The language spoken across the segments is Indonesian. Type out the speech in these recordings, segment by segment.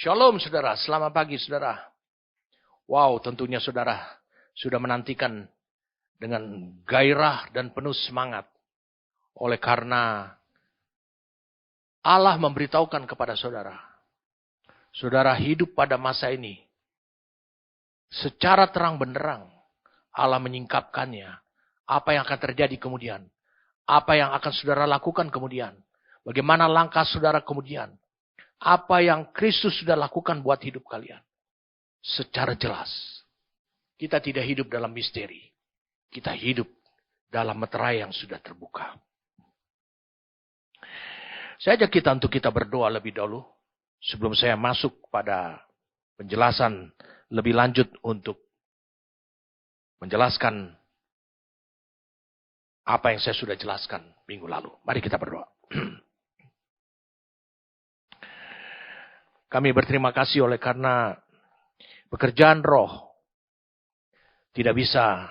Shalom saudara, selamat pagi saudara. Wow, tentunya saudara sudah menantikan dengan gairah dan penuh semangat. Oleh karena Allah memberitahukan kepada saudara. Saudara hidup pada masa ini. Secara terang benderang Allah menyingkapkannya. Apa yang akan terjadi kemudian. Apa yang akan saudara lakukan kemudian. Bagaimana langkah saudara kemudian. Apa yang Kristus sudah lakukan buat hidup kalian. Secara jelas. Kita tidak hidup dalam misteri. Kita hidup dalam meterai yang sudah terbuka. Saya ajak kita untuk kita berdoa lebih dahulu. Sebelum saya masuk pada penjelasan lebih lanjut untuk menjelaskan apa yang saya sudah jelaskan minggu lalu. Mari kita berdoa. Kami berterima kasih oleh karena pekerjaan roh tidak bisa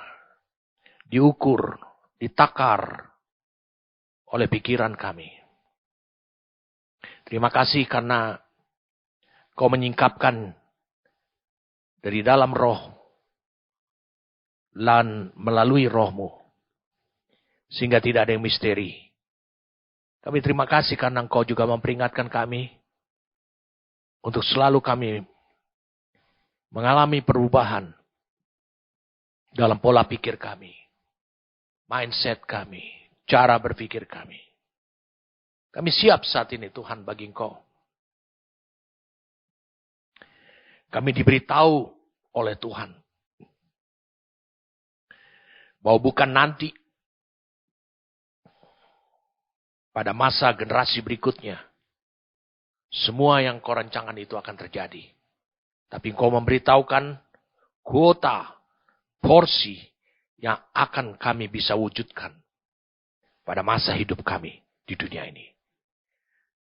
diukur, ditakar oleh pikiran kami. Terima kasih karena Kau menyingkapkan dari dalam roh dan melalui rohmu. Sehingga tidak ada yang misteri. Kami terima kasih karena Engkau juga memperingatkan kami untuk selalu kami mengalami perubahan dalam pola pikir kami, mindset kami, cara berpikir kami. Kami siap saat ini Tuhan bagi Engkau. Kami diberitahu oleh Tuhan bahwa bukan nanti pada masa generasi berikutnya semua yang Kau rancangan itu akan terjadi. Tapi Kau memberitahukan kuota, porsi yang akan kami bisa wujudkan pada masa hidup kami di dunia ini.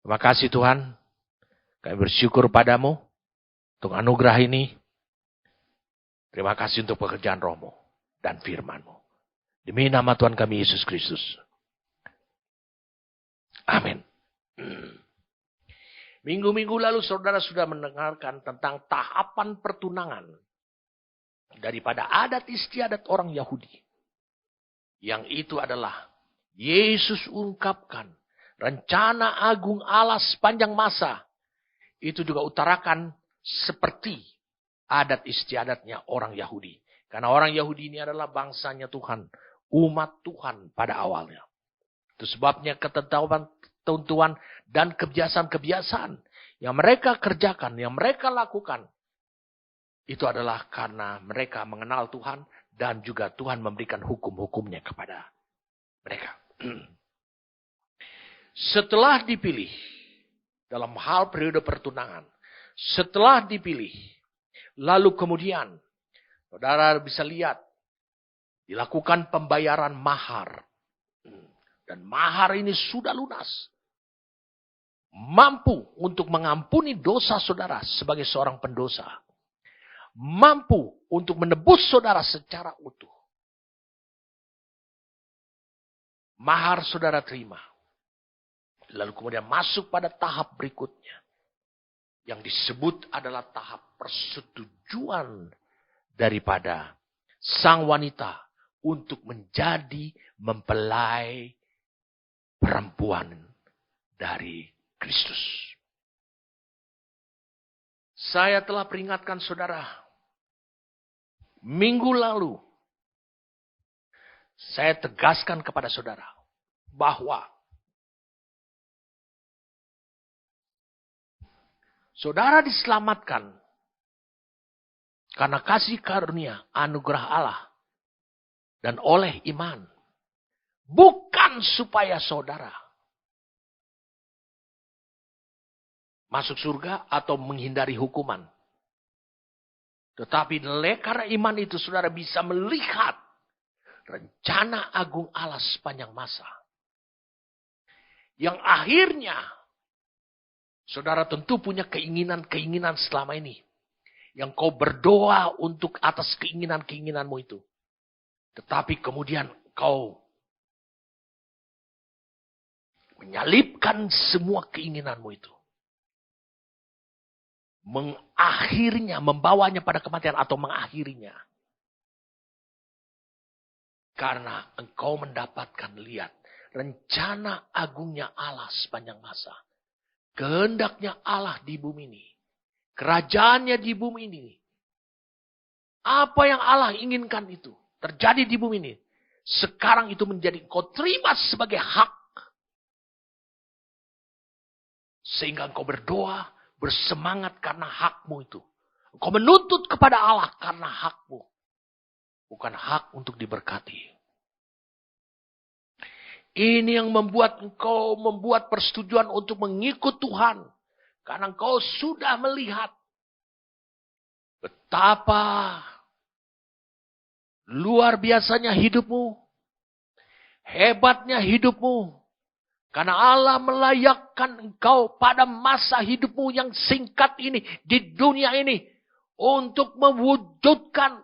Terima kasih Tuhan. Kami bersyukur padamu untuk anugerah ini. Terima kasih untuk pekerjaan rohmu dan firman-Mu. Demi nama Tuhan kami Yesus Kristus. Amin. Minggu-minggu lalu saudara sudah mendengarkan tentang tahapan pertunangan daripada adat istiadat orang Yahudi. Yang itu adalah Yesus ungkapkan rencana agung Allah sepanjang masa. Itu juga utarakan seperti adat istiadatnya orang Yahudi. Karena orang Yahudi ini adalah bangsanya Tuhan. Umat Tuhan pada awalnya. Itu sebabnya ketentuan dan kebiasaan-kebiasaan yang mereka kerjakan, yang mereka lakukan. Itu adalah karena mereka mengenal Tuhan dan juga Tuhan memberikan hukum-hukumnya kepada mereka. Setelah dipilih dalam hal periode pertunangan, setelah dipilih, lalu kemudian saudara bisa lihat dilakukan pembayaran mahar. Dan mahar ini sudah lunas. Mampu untuk mengampuni dosa saudara sebagai seorang pendosa. Mampu untuk menebus saudara secara utuh. Mahar saudara terima. Lalu kemudian masuk pada tahap berikutnya. Yang disebut adalah tahap persetujuan daripada sang wanita untuk menjadi mempelai perempuan dari Kristus. Saya telah peringatkan saudara. Minggu lalu. Saya tegaskan kepada saudara. Bahwa. Saudara diselamatkan. Karena kasih karunia anugerah Allah. Dan oleh iman. Bukan supaya saudara masuk surga atau menghindari hukuman. Tetapi karena iman itu saudara bisa melihat rencana agung Allah sepanjang masa. Yang akhirnya saudara tentu punya keinginan-keinginan selama ini. Yang kau berdoa untuk atas keinginan-keinginanmu itu. Tetapi kemudian kau menyalipkan semua keinginanmu itu. mengakhirinya, membawanya pada kematian atau mengakhirinya. Karena engkau mendapatkan, lihat, rencana agungnya Allah sepanjang masa. Kehendaknya Allah di bumi ini. Kerajaannya di bumi ini. Apa yang Allah inginkan itu terjadi di bumi ini. Sekarang itu menjadi engkau terima sebagai hak. Sehingga engkau berdoa, bersemangat karena hakmu itu. Engkau menuntut kepada Allah karena hakmu. Bukan hak untuk diberkati. Ini yang membuat engkau membuat persetujuan untuk mengikut Tuhan. Karena engkau sudah melihat betapa luar biasanya hidupmu. Hebatnya hidupmu. Karena Allah melayakkan engkau pada masa hidupmu yang singkat ini. Di dunia ini. Untuk mewujudkan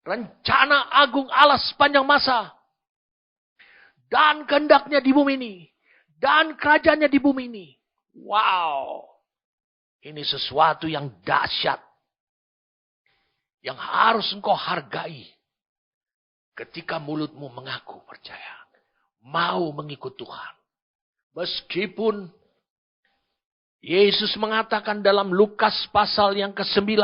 rencana agung Allah sepanjang masa. Dan kehendaknya di bumi ini. Dan kerajaannya di bumi ini. Wow. Ini sesuatu yang dahsyat. Yang harus engkau hargai. Ketika mulutmu mengaku percaya. Mau mengikut Tuhan. Meskipun Yesus mengatakan dalam Lukas pasal yang ke-9.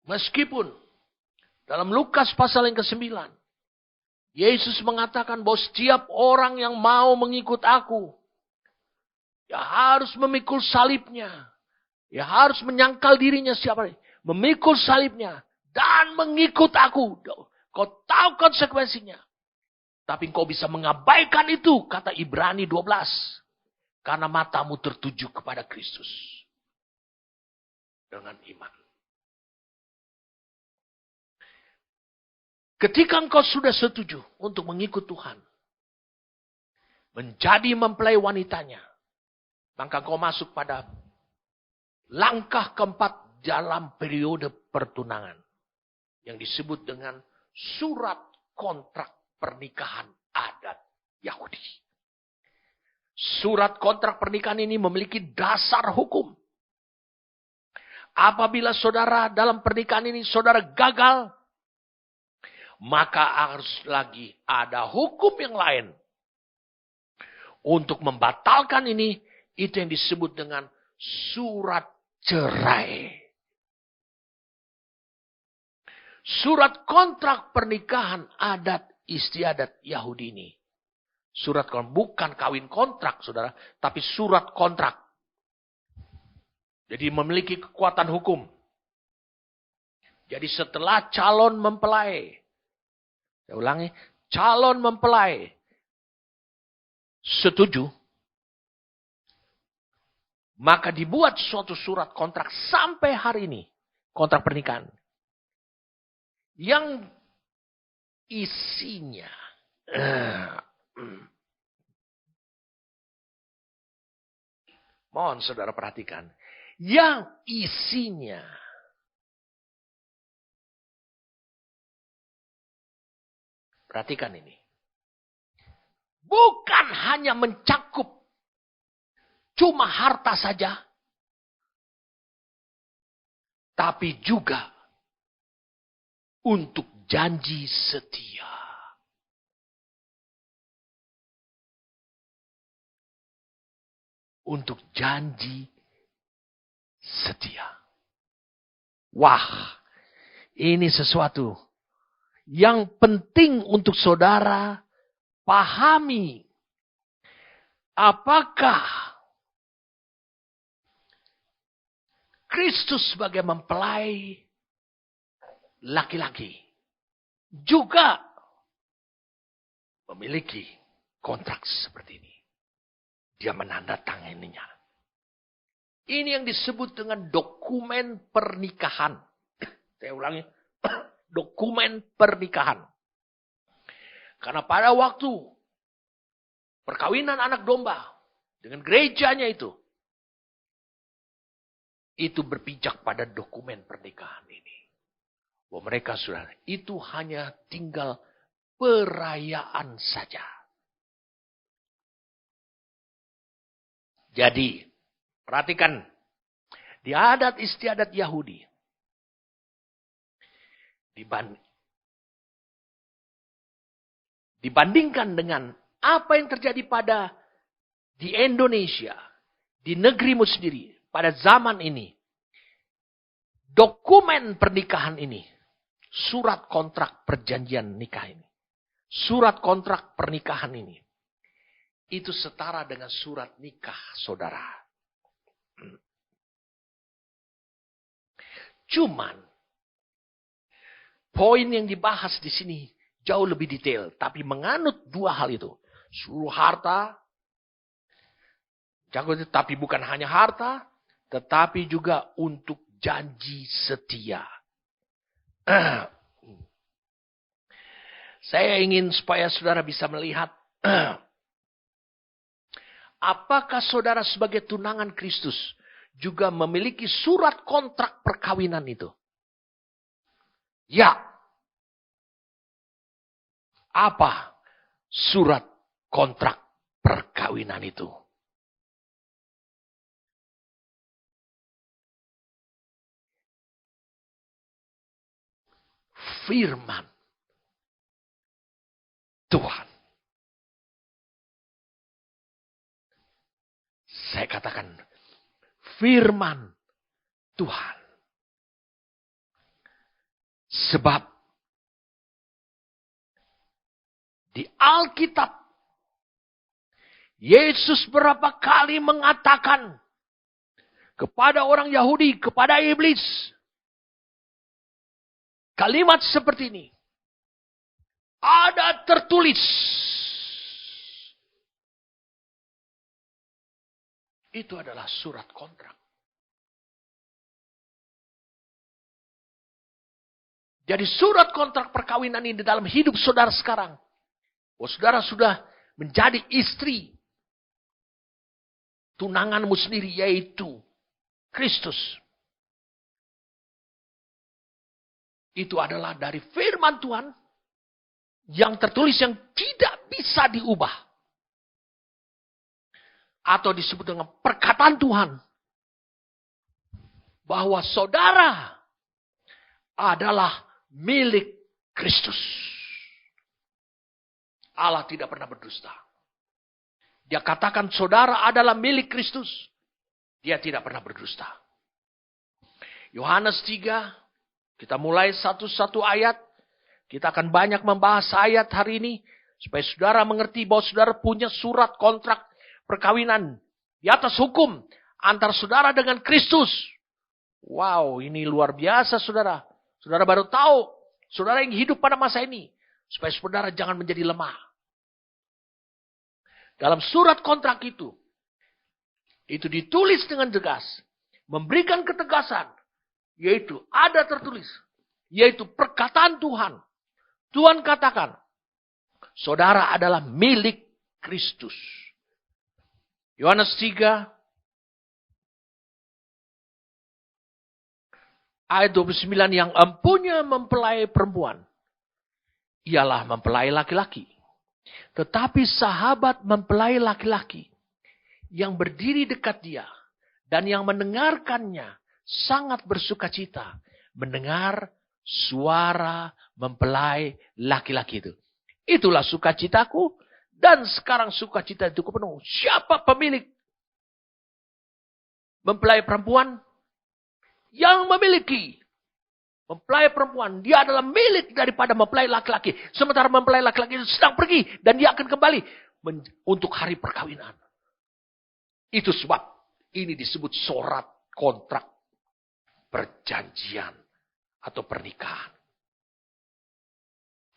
Meskipun dalam Lukas pasal yang ke-9. Yesus mengatakan bahwa setiap orang yang mau mengikut aku. Ya harus memikul salibnya. Ya harus menyangkal dirinya siapa. Memikul salibnya. Dan mengikut aku. Kau tahu konsekuensinya. Tapi kau bisa mengabaikan itu. Kata Ibrani 12. Karena matamu tertuju kepada Kristus. Dengan iman. Ketika engkau sudah setuju untuk mengikut Tuhan. Menjadi mempelai wanitanya. Maka engkau masuk pada langkah keempat dalam periode pertunangan. Yang disebut dengan surat kontrak pernikahan adat Yahudi. Surat kontrak pernikahan ini memiliki dasar hukum. Apabila saudara dalam pernikahan ini saudara gagal. Maka harus lagi ada hukum yang lain. Untuk membatalkan ini. Itu yang disebut dengan surat cerai. Surat kontrak pernikahan adat istiadat Yahudi ini. Surat kontrak, bukan kawin kontrak saudara. Tapi surat kontrak. Jadi memiliki kekuatan hukum. Jadi setelah calon mempelai. Saya ulangi, calon mempelai setuju, maka dibuat suatu surat kontrak sampai hari ini, kontrak pernikahan, yang isinya, mohon saudara perhatikan, yang isinya, perhatikan ini. Bukan hanya mencakup cuma harta saja. Tapi juga untuk janji setia. Untuk janji setia. Wah, ini sesuatu yang penting untuk saudara pahami. Apakah Kristus sebagai mempelai laki-laki juga memiliki kontrak seperti ini. Dia menandatanganinya. Ini yang disebut dengan dokumen pernikahan. Saya ulangi. Dokumen pernikahan. Karena pada waktu perkawinan anak domba dengan gerejanya itu berpijak pada dokumen pernikahan ini. Bahwa mereka sudah, itu hanya tinggal perayaan saja. Jadi, perhatikan. Di adat istiadat Yahudi. Dibandingkan dengan apa yang terjadi di Indonesia. Di negerimu sendiri. Pada zaman ini. Dokumen pernikahan ini. Surat kontrak perjanjian nikah ini. Surat kontrak pernikahan ini. Itu setara dengan surat nikah saudara. Cuman, poin yang dibahas di sini jauh lebih detail. Tapi menganut dua hal itu. Seluruh harta. Tapi bukan hanya harta. Tetapi juga untuk janji setia. Saya ingin supaya saudara bisa melihat. Apakah saudara sebagai tunangan Kristus juga memiliki surat kontrak perkawinan itu? Ya. Apa surat kontrak perkawinan itu? Firman Tuhan. Saya katakan firman Tuhan. Sebab di Alkitab Yesus berapa kali mengatakan kepada orang Yahudi, kepada iblis, kalimat seperti ini. Ada tertulis. Itu adalah surat kontrak. Jadi surat kontrak perkawinan ini dalam hidup saudara sekarang. Saudara sudah menjadi istri tunanganmu sendiri, yaitu Kristus. Itu adalah dari firman Tuhan yang tertulis yang tidak bisa diubah. Atau disebut dengan perkataan Tuhan. Bahwa saudara adalah milik Kristus. Allah tidak pernah berdusta. Dia katakan saudara adalah milik Kristus. Dia tidak pernah berdusta. Yohanes 3, kita mulai satu-satu ayat. Kita akan banyak membahas ayat hari ini. Supaya saudara mengerti bahwa saudara punya surat kontrak perkawinan di atas hukum antara saudara dengan Kristus. Wow, ini luar biasa saudara. Saudara baru tahu, saudara yang hidup pada masa ini. Supaya saudara jangan menjadi lemah. Dalam surat kontrak itu ditulis dengan tegas. Memberikan ketegasan. Yaitu ada tertulis. Yaitu perkataan Tuhan. Tuhan katakan, saudara adalah milik Kristus. Yohanes 3 ayat 29, yang empunya mempelai perempuan ialah mempelai laki-laki. Tetapi sahabat mempelai laki-laki yang berdiri dekat dia dan yang mendengarkannya sangat bersukacita mendengar suara mempelai laki-laki itu. Itulah sukacitaku. Dan sekarang sukacita itu penuh. Siapa pemilik mempelai perempuan? Yang memiliki mempelai perempuan. Dia adalah milik daripada mempelai laki-laki. Sementara mempelai laki-laki itu sedang pergi. Dan dia akan kembali untuk hari perkawinan. Itu sebab ini disebut surat kontrak perjanjian atau pernikahan.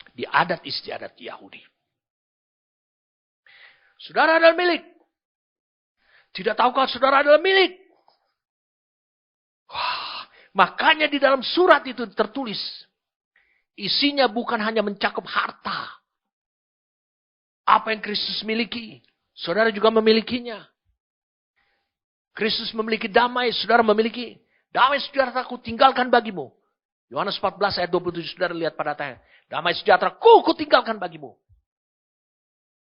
Di adat istiadat Yahudi. Saudara adalah milik. Tidak tahukah saudara adalah milik? Wah, makanya di dalam surat itu tertulis. Isinya bukan hanya mencakup harta. Apa yang Kristus miliki. Saudara juga memilikinya. Kristus memiliki damai. Saudara memiliki. Damai sejahtera ku tinggalkan bagimu. Yohanes 14 ayat 27 saudara lihat pada tanya. Damai sejahtera ku tinggalkan bagimu.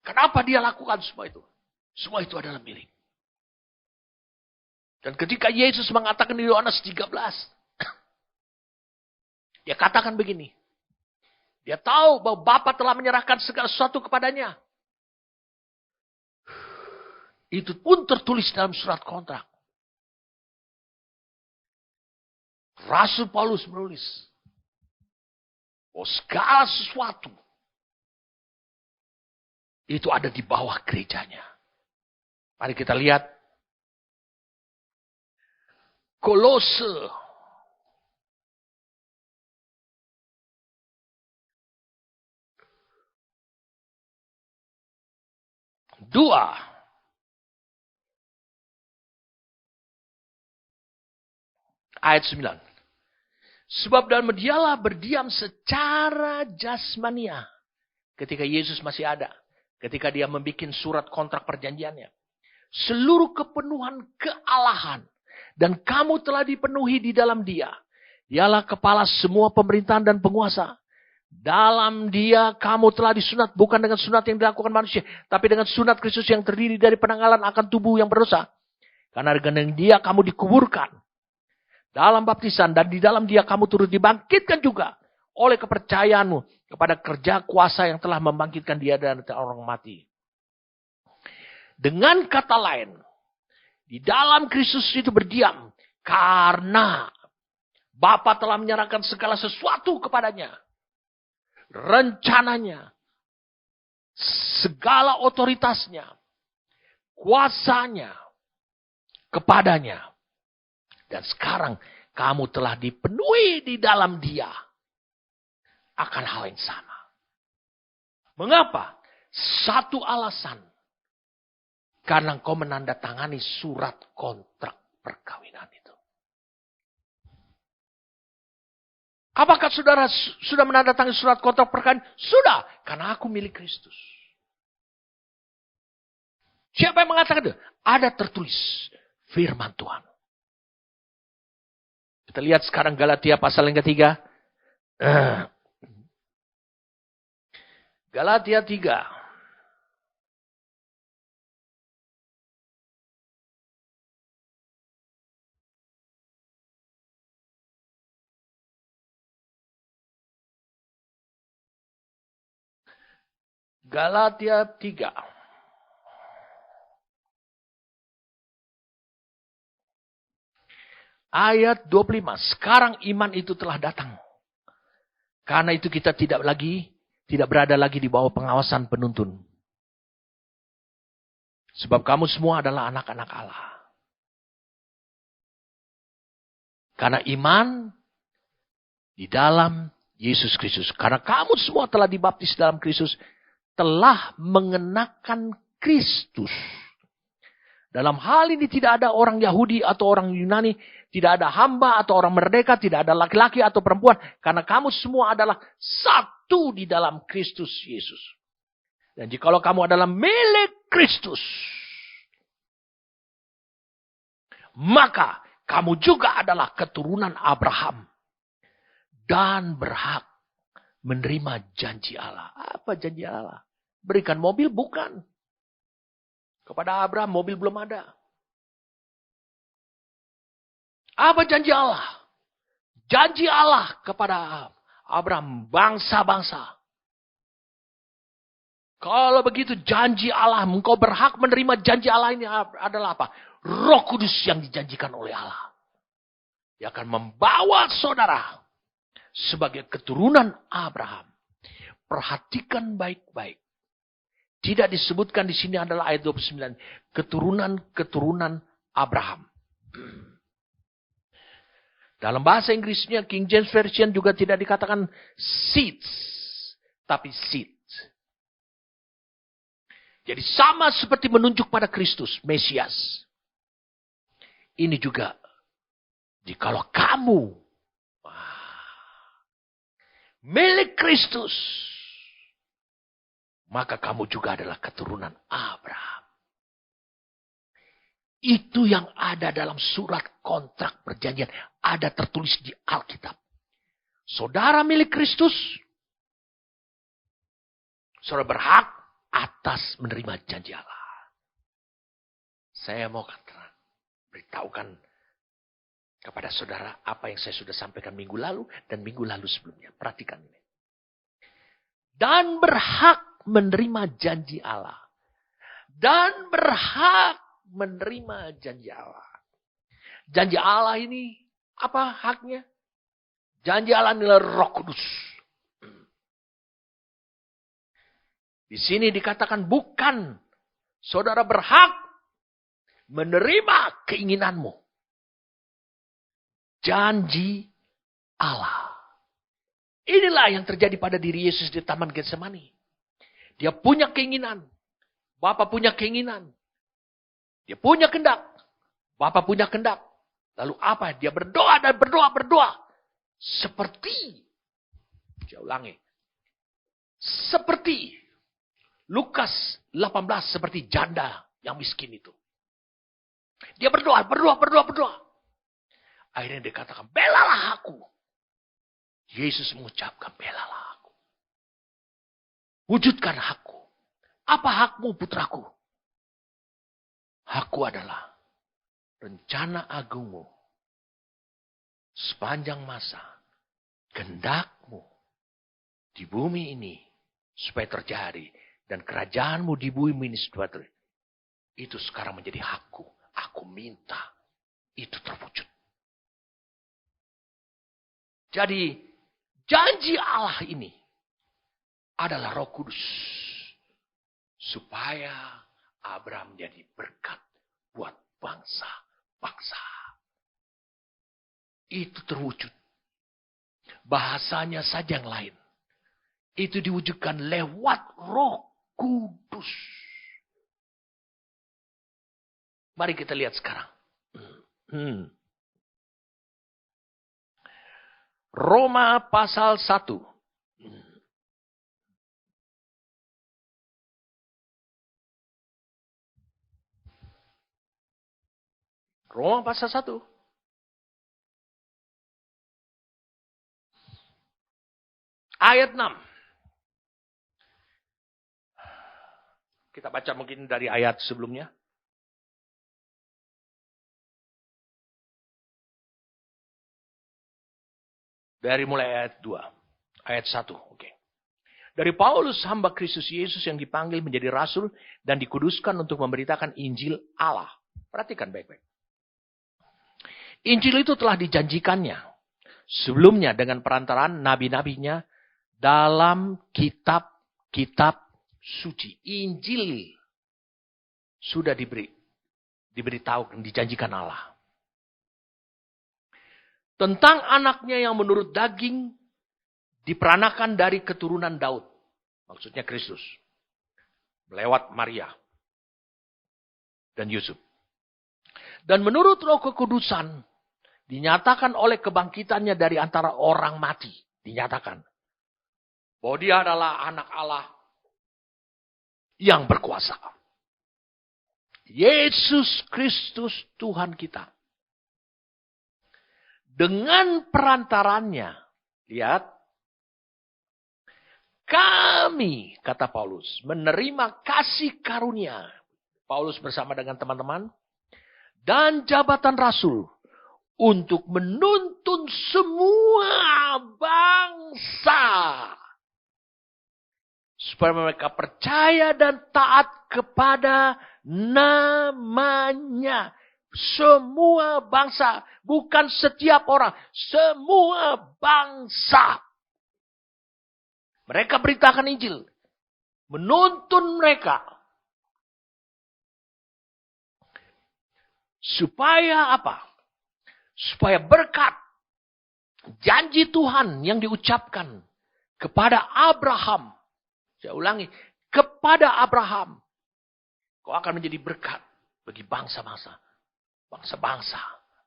Kenapa dia lakukan semua itu? Semua itu adalah milik. Dan ketika Yesus mengatakan di Yohanes 13, dia katakan begini. Dia tahu bahwa Bapa telah menyerahkan segala sesuatu kepadanya. Itu pun tertulis dalam surat kontrak. Rasul Paulus menulis bahwa segala sesuatu itu ada di bawah gerejanya. Mari kita lihat Kolose 2 ayat 9. Sebab dalam dialah berdiam secara jasmania. Ketika Yesus masih ada. Ketika dia membuat surat kontrak perjanjiannya. Seluruh kepenuhan kealahan. Dan kamu telah dipenuhi di dalam dia. Dialah kepala semua pemerintahan dan penguasa. Dalam dia kamu telah disunat. Bukan dengan sunat yang dilakukan manusia. Tapi dengan sunat Kristus yang terdiri dari penanggalan akan tubuh yang berdosa. Karena dengan dia kamu dikuburkan. Dalam baptisan dan di dalam dia kamu turut dibangkitkan juga. Oleh kepercayaanmu kepada kerja kuasa yang telah membangkitkan dia dari orang mati. Dengan kata lain. Di dalam Kristus itu berdiam. Karena Bapa telah menyerahkan segala sesuatu kepadanya. Rencananya. Segala otoritasnya. Kuasanya. Kepadanya. Dan sekarang kamu telah dipenuhi di dalam dia. Akan hal yang sama. Mengapa? Satu alasan. Karena engkau menandatangani surat kontrak perkawinan itu. Apakah saudara sudah menandatangani surat kontrak perkawinan? Sudah. Karena aku milik Kristus. Siapa yang mengatakan itu? Ada tertulis firman Tuhan. Kita lihat sekarang Galatia pasal yang ketiga. Galatia 3. Galatia 3. Ayat 25. Sekarang iman itu telah datang. Karena itu kita tidak berada lagi di bawah pengawasan penuntun. Sebab kamu semua adalah anak-anak Allah. Karena iman di dalam Yesus Kristus. Karena kamu semua telah dibaptis dalam Kristus. Telah mengenakan Kristus. Dalam hal ini tidak ada orang Yahudi atau orang Yunani. Tidak ada hamba atau orang merdeka. Tidak ada laki-laki atau perempuan. Karena kamu semua adalah satu di dalam Kristus Yesus. Dan jikalau kamu adalah milik Kristus. Maka kamu juga adalah keturunan Abraham. Dan berhak menerima janji Allah. Apa janji Allah? Berikan mobil? Bukan. Kepada Abraham mobil belum ada. Apa janji Allah? Janji Allah kepada Abraham, bangsa-bangsa. Kalau begitu janji Allah, engkau berhak menerima janji Allah ini adalah apa? Roh Kudus yang dijanjikan oleh Allah. Dia akan membawa saudara sebagai keturunan Abraham. Perhatikan baik-baik. Tidak disebutkan di sini adalah ayat 29. Keturunan-keturunan Abraham. Dalam bahasa Inggrisnya, King James Version juga tidak dikatakan seeds. Tapi seed. Jadi sama seperti menunjuk pada Kristus, Mesias. Ini juga. Jikalau kamu milik Kristus. Maka kamu juga adalah keturunan Abraham. Itu yang ada dalam surat kontrak perjanjian. Ada tertulis di Alkitab. Saudara milik Kristus. Saudara berhak atas menerima janji Allah. Saya mau katakan. beritahukan kepada saudara apa yang saya sudah sampaikan minggu lalu dan minggu lalu sebelumnya. Perhatikan ini. Dan berhak menerima janji Allah. Dan berhak menerima janji Allah. Janji Allah ini apa haknya? Janji Allah adalah Roh Kudus. Di sini dikatakan bukan saudara berhak menerima keinginanmu. Janji Allah. Inilah yang terjadi pada diri Yesus di Taman Getsemani. Dia punya keinginan. Bapa punya keinginan. Dia punya kehendak. Bapa punya kehendak. Lalu apa? Dia berdoa dan berdoa. Seperti, saya ulangi, seperti Lukas 18, seperti janda yang miskin itu. Dia berdoa. Akhirnya dia katakan, belalah aku. Yesus mengucapkan, belalah aku. Wujudkan hakku. Apa hakmu putraku? Hakku adalah rencana agungmu sepanjang masa. Kehendakmu di bumi ini supaya terjadi. Dan kerajaanmu di bumi ini supaya terjadi. Itu sekarang menjadi hakku. Aku minta itu terwujud. Jadi janji Allah ini adalah Roh Kudus. Supaya Abraham menjadi berkat buat bangsa-bangsa. Itu terwujud. Bahasanya saja yang lain. Itu diwujudkan lewat Roh Kudus. Mari kita lihat sekarang. Roma pasal 1. Roma pasal 1. Ayat 6. Kita baca mungkin dari ayat sebelumnya. Dari mulai ayat 2. Ayat 1. Oke. Dari Paulus, hamba Kristus Yesus yang dipanggil menjadi rasul dan dikuduskan untuk memberitakan Injil Allah. Perhatikan baik-baik. Injil itu telah dijanjikannya sebelumnya dengan perantaraan nabi-nabinya dalam kitab-kitab suci. Injil sudah diberitahu dan dijanjikan Allah. Tentang anaknya yang menurut daging diperanakan dari keturunan Daud. Maksudnya Kristus. Lewat Maria dan Yusuf. Dan menurut Roh Kekudusan dinyatakan oleh kebangkitannya dari antara orang mati. Dinyatakan bahwa dia adalah anak Allah yang berkuasa. Yesus Kristus Tuhan kita. Dengan perantarannya, lihat, kami, kata Paulus, menerima kasih karunia. Paulus bersama dengan teman-teman. Dan jabatan rasul. Untuk menuntun semua bangsa. Supaya mereka percaya dan taat kepada namanya. Semua bangsa. Bukan setiap orang. Semua bangsa. Mereka beritakan Injil. Menuntun mereka. Supaya apa? Supaya berkat. Janji Tuhan yang diucapkan. Kepada Abraham. Saya ulangi. Kepada Abraham. Kau akan menjadi berkat. Bagi bangsa-bangsa. Bangsa-bangsa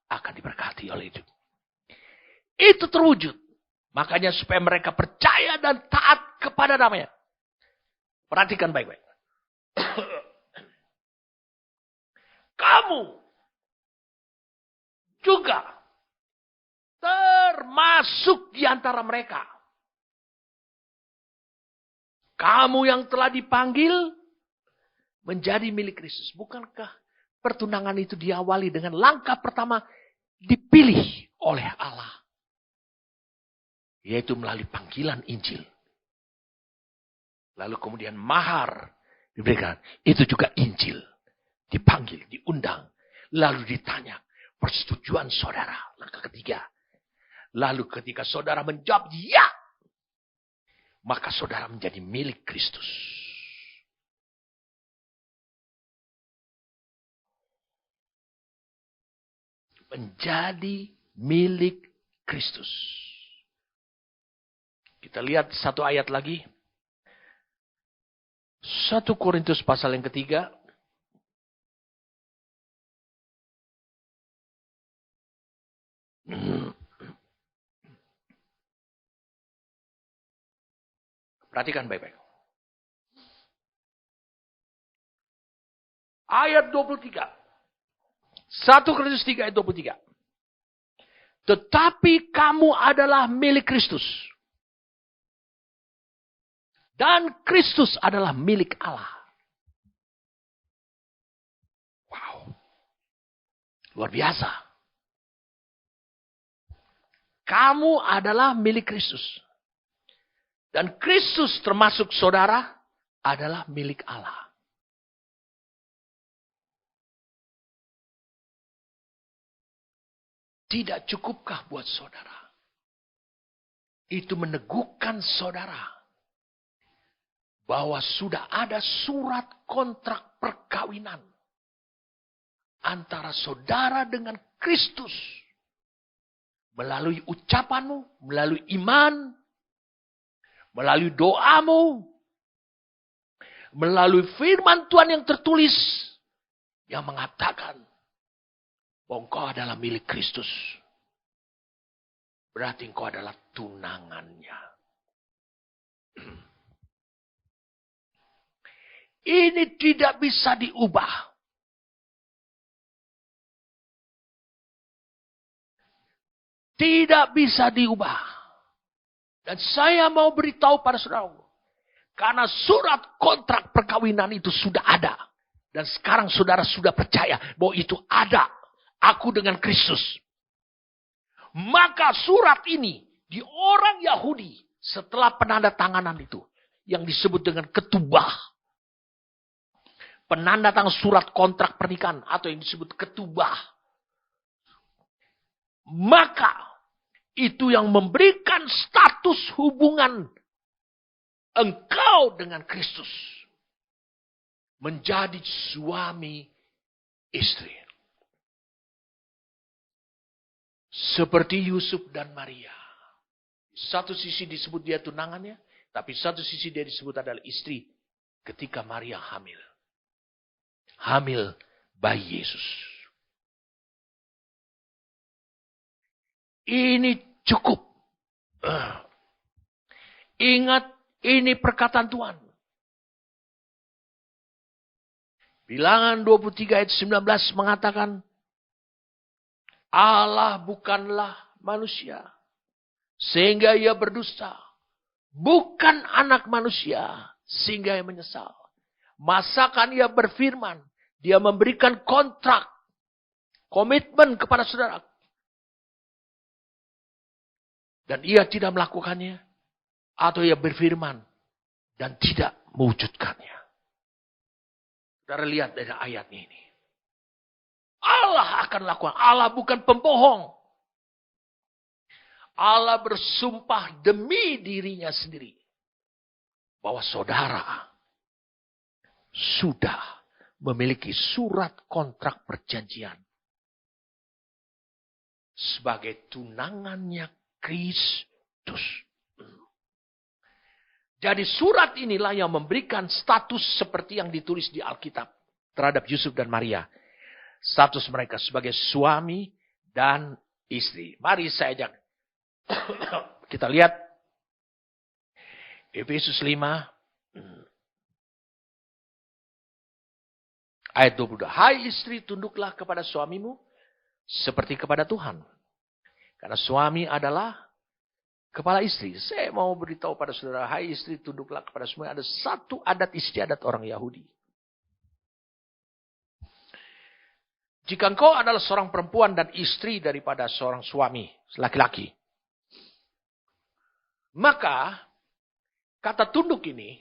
akan diberkati oleh itu. Itu terwujud. Makanya supaya mereka percaya dan taat kepada namanya. Perhatikan baik-baik. Kamu juga termasuk di antara mereka. Kamu yang telah dipanggil menjadi milik Kristus. Bukankah pertunangan itu diawali dengan langkah pertama dipilih oleh Allah. Yaitu melalui panggilan Injil. Lalu kemudian mahar diberikan. Itu juga Injil. Dipanggil, diundang. Lalu ditanya persetujuan saudara. Langkah ketiga. Lalu ketika saudara menjawab ya. Maka saudara menjadi milik Kristus. Menjadi milik Kristus. Kita lihat satu ayat lagi. 1 Korintus pasal yang ketiga. Perhatikan baik-baik. Ayat 23. 1 Korintus 3 ayat 23. Tetapi kamu adalah milik Kristus. Dan Kristus adalah milik Allah. Wow. Luar biasa. Kamu adalah milik Kristus. Dan Kristus termasuk saudara adalah milik Allah. Tidak cukupkah buat saudara? Itu meneguhkan saudara. Bahwa sudah ada surat kontrak perkawinan. Antara saudara dengan Kristus. Melalui ucapanmu, melalui iman. Melalui doamu. Melalui firman Tuhan yang tertulis. Yang mengatakan. Bahwa engkau adalah milik Kristus. Berarti engkau adalah tunangannya. Ini tidak bisa diubah. Tidak bisa diubah. Dan saya mau beritahu pada saudara. Karena surat kontrak perkawinan itu sudah ada. Dan sekarang saudara sudah percaya bahwa itu ada. Aku dengan Kristus. Maka surat ini di orang Yahudi setelah penandatanganan itu yang disebut dengan ketubah. Penandatangan surat kontrak pernikahan atau yang disebut ketubah. Maka itu yang memberikan status hubungan engkau dengan Kristus. Menjadi suami istri. Seperti Yusuf dan Maria. Satu sisi disebut dia tunangannya. Tapi satu sisi dia disebut adalah istri. Ketika Maria hamil. Hamil bayi Yesus. Ini cukup. Ingat, ini perkataan Tuhan. Bilangan 23 ayat 19 mengatakan. Allah bukanlah manusia. Sehingga ia berdusta. Bukan anak manusia. Sehingga ia menyesal. Masakan ia berfirman. Dia memberikan kontrak. Komitmen kepada saudara. Dan ia tidak melakukannya. Atau ia berfirman. Dan tidak mewujudkannya. Saudara lihat dari ayat ini. Allah akan lakukan. Allah bukan pembohong. Allah bersumpah demi dirinya sendiri. Bahwa saudara sudah memiliki surat kontrak perjanjian. Sebagai tunangannya Kristus. Jadi surat inilah yang memberikan status seperti yang ditulis di Alkitab. Terhadap Yusuf dan Maria. Status mereka sebagai suami dan istri. Mari saya ajak. Kita lihat. Efesus 5. Ayat 22. Hai istri, tunduklah kepada suamimu. Seperti kepada Tuhan. Karena suami adalah kepala istri. Saya mau beritahu pada saudara. Hai istri, tunduklah kepada suami. Ada satu adat istiadat orang Yahudi. Jika engkau adalah seorang perempuan dan istri daripada seorang suami, laki-laki. Maka, kata tunduk ini,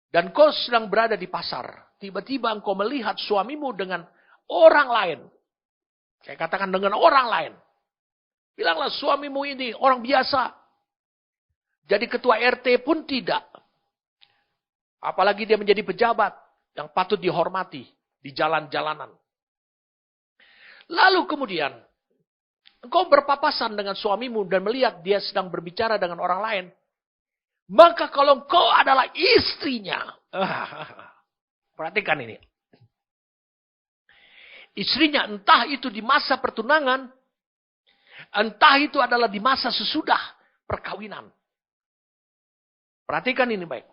dan kau sedang berada di pasar. Tiba-tiba engkau melihat suamimu dengan orang lain. Saya katakan dengan orang lain. Bilanglah suamimu ini orang biasa. Jadi ketua RT pun tidak. Apalagi dia menjadi pejabat yang patut dihormati di jalan-jalanan. Lalu kemudian, engkau berpapasan dengan suamimu dan melihat dia sedang berbicara dengan orang lain. Maka kalau engkau adalah istrinya. Perhatikan ini. Istrinya entah itu di masa pertunangan. Entah itu adalah di masa sesudah perkawinan. Perhatikan ini baik.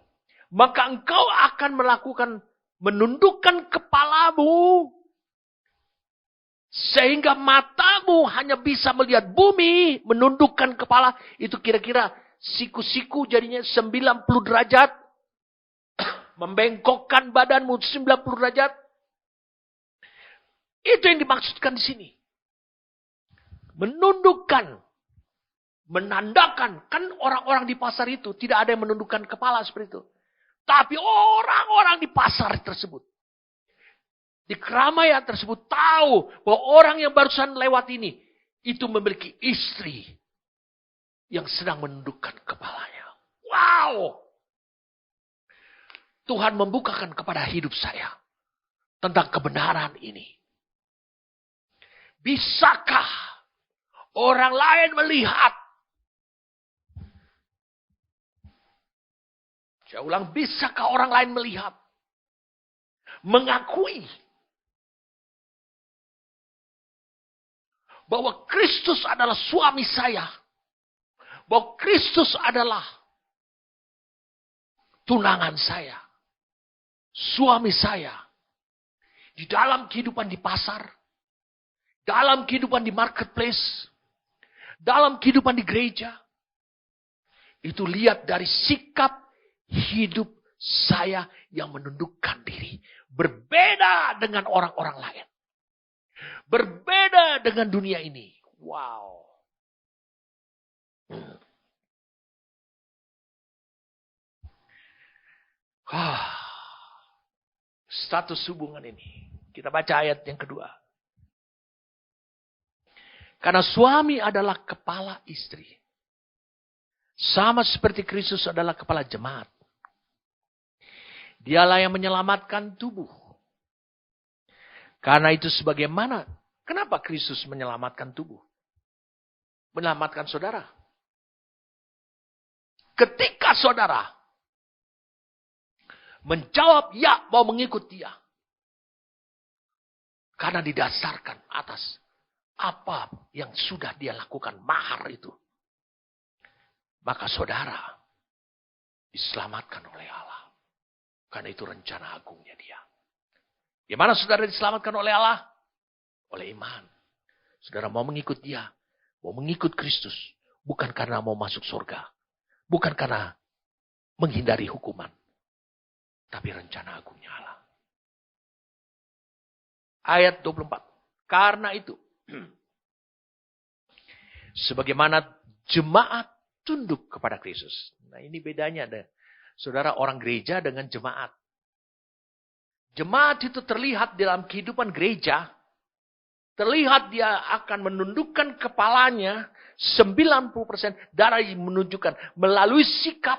Maka engkau akan menundukkan kepalamu. Sehingga matamu hanya bisa melihat bumi, menundukkan kepala. Itu kira-kira siku-siku jadinya 90 derajat. Membengkokkan badanmu 90 derajat. Itu yang dimaksudkan di sini. Menundukkan. Menandakan. Kan orang-orang di pasar itu tidak ada yang menundukkan kepala seperti itu. Tapi orang-orang di pasar tersebut. Di keramaian tersebut tahu bahwa orang yang barusan lewat ini. Itu memiliki istri. Yang sedang menundukkan kepalanya. Wow. Tuhan membukakan kepada hidup saya. Tentang kebenaran ini. Bisakah orang lain melihat? Saya ulang, bisakah orang lain melihat? Mengakui. Bahwa Kristus adalah suami saya. Bahwa Kristus adalah tunangan saya. Suami saya. Di dalam kehidupan di pasar. Dalam kehidupan di marketplace. Dalam kehidupan di gereja. Itu lihat dari sikap hidup saya yang menundukkan diri. Berbeda dengan orang-orang lain. Berbeda dengan dunia ini. Wow. Status hubungan ini. Kita baca ayat yang kedua. Karena suami adalah kepala istri. Sama seperti Kristus adalah kepala jemaat. Dialah yang menyelamatkan tubuh. Karena itu sebagaimana. Kenapa Kristus menyelamatkan tubuh? Menyelamatkan saudara. Ketika saudara menjawab ya mau mengikut dia. Karena didasarkan atas apa yang sudah dia lakukan, mahar itu. Maka saudara diselamatkan oleh Allah. Karena itu rencana agungnya dia. Gimana saudara diselamatkan oleh Allah? Oleh iman. Saudara mau mengikut dia. Mau mengikut Kristus. Bukan karena mau masuk surga. Bukan karena menghindari hukuman. Tapi rencana agungnya Allah. Ayat 24. Karena itu. Sebagaimana jemaat tunduk kepada Kristus. Nah ini bedanya. Saudara orang gereja dengan jemaat. Jemaat itu terlihat dalam kehidupan gereja. Terlihat dia akan menundukkan kepalanya 90% dari menunjukkan melalui sikap,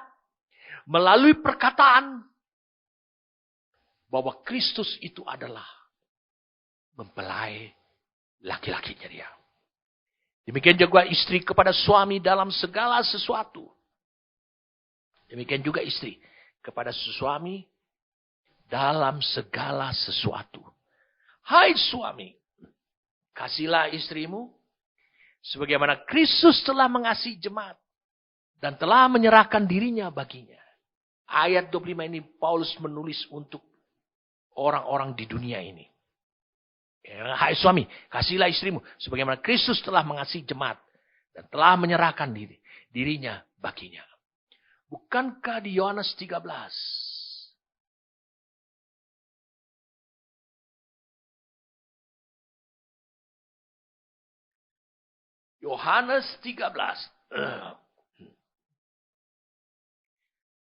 melalui perkataan bahwa Kristus itu adalah mempelai laki-lakinya dia. Demikian juga istri kepada suami dalam segala sesuatu. Demikian juga istri kepada suami dalam segala sesuatu. Hai suami, kasihlah istrimu sebagaimana Kristus telah mengasihi jemaat dan telah menyerahkan dirinya baginya. Ayat 25 ini Paulus menulis untuk orang-orang di dunia ini. Hai suami, kasihlah istrimu sebagaimana Kristus telah mengasihi jemaat dan telah menyerahkan dirinya baginya. Bukankah di Yohanes 13 Yohanes 13.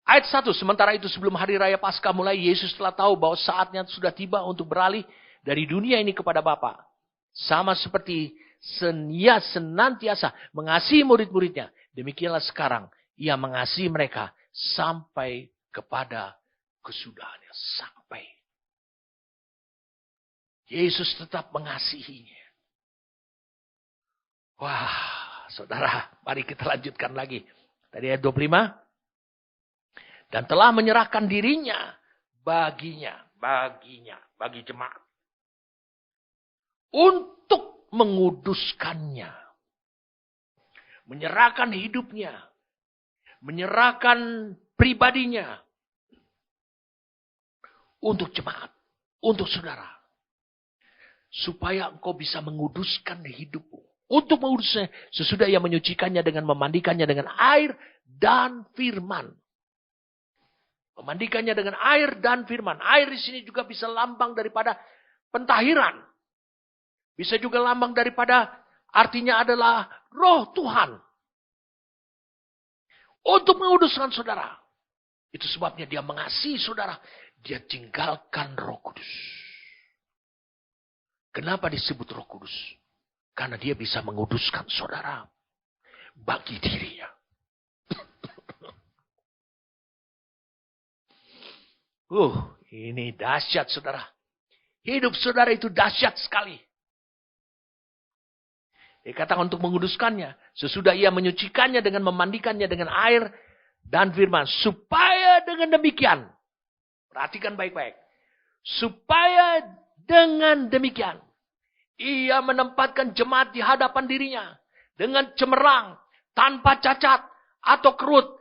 Ayat 1, sementara itu sebelum hari raya Paskah mulai, Yesus telah tahu bahwa saatnya sudah tiba untuk beralih dari dunia ini kepada Bapa. Sama seperti ia senantiasa mengasihi murid-muridnya, demikianlah sekarang ia mengasihi mereka sampai kepada kesudahannya. Sampai. Yesus tetap mengasihinya. Wah, saudara, mari kita lanjutkan lagi. Tadi ayat 25. Dan telah menyerahkan dirinya bagi jemaat. Untuk menguduskannya. Menyerahkan hidupnya. Menyerahkan pribadinya. Untuk jemaat. Untuk saudara. Supaya engkau bisa menguduskan hidupmu. Untuk mengudusnya. Sesudah ia menyucikannya dengan memandikannya dengan air dan firman. Memandikannya dengan air dan firman. Air di sini juga bisa lambang daripada pentahiran. Bisa juga lambang daripada artinya adalah roh Tuhan. Untuk menguduskan saudara. Itu sebabnya dia mengasihi saudara. Dia tinggalkan Roh Kudus. Kenapa disebut Roh Kudus? Karena dia bisa menguduskan saudara. Bagi dirinya. Ini dahsyat saudara. Hidup saudara itu dahsyat sekali. Dikatakan untuk menguduskannya. Sesudah ia menyucikannya dengan memandikannya dengan air dan firman. Supaya dengan demikian. Perhatikan baik-baik. Supaya dengan demikian. Ia menempatkan jemaat di hadapan dirinya. Dengan cemerlang. Tanpa cacat. Atau kerut.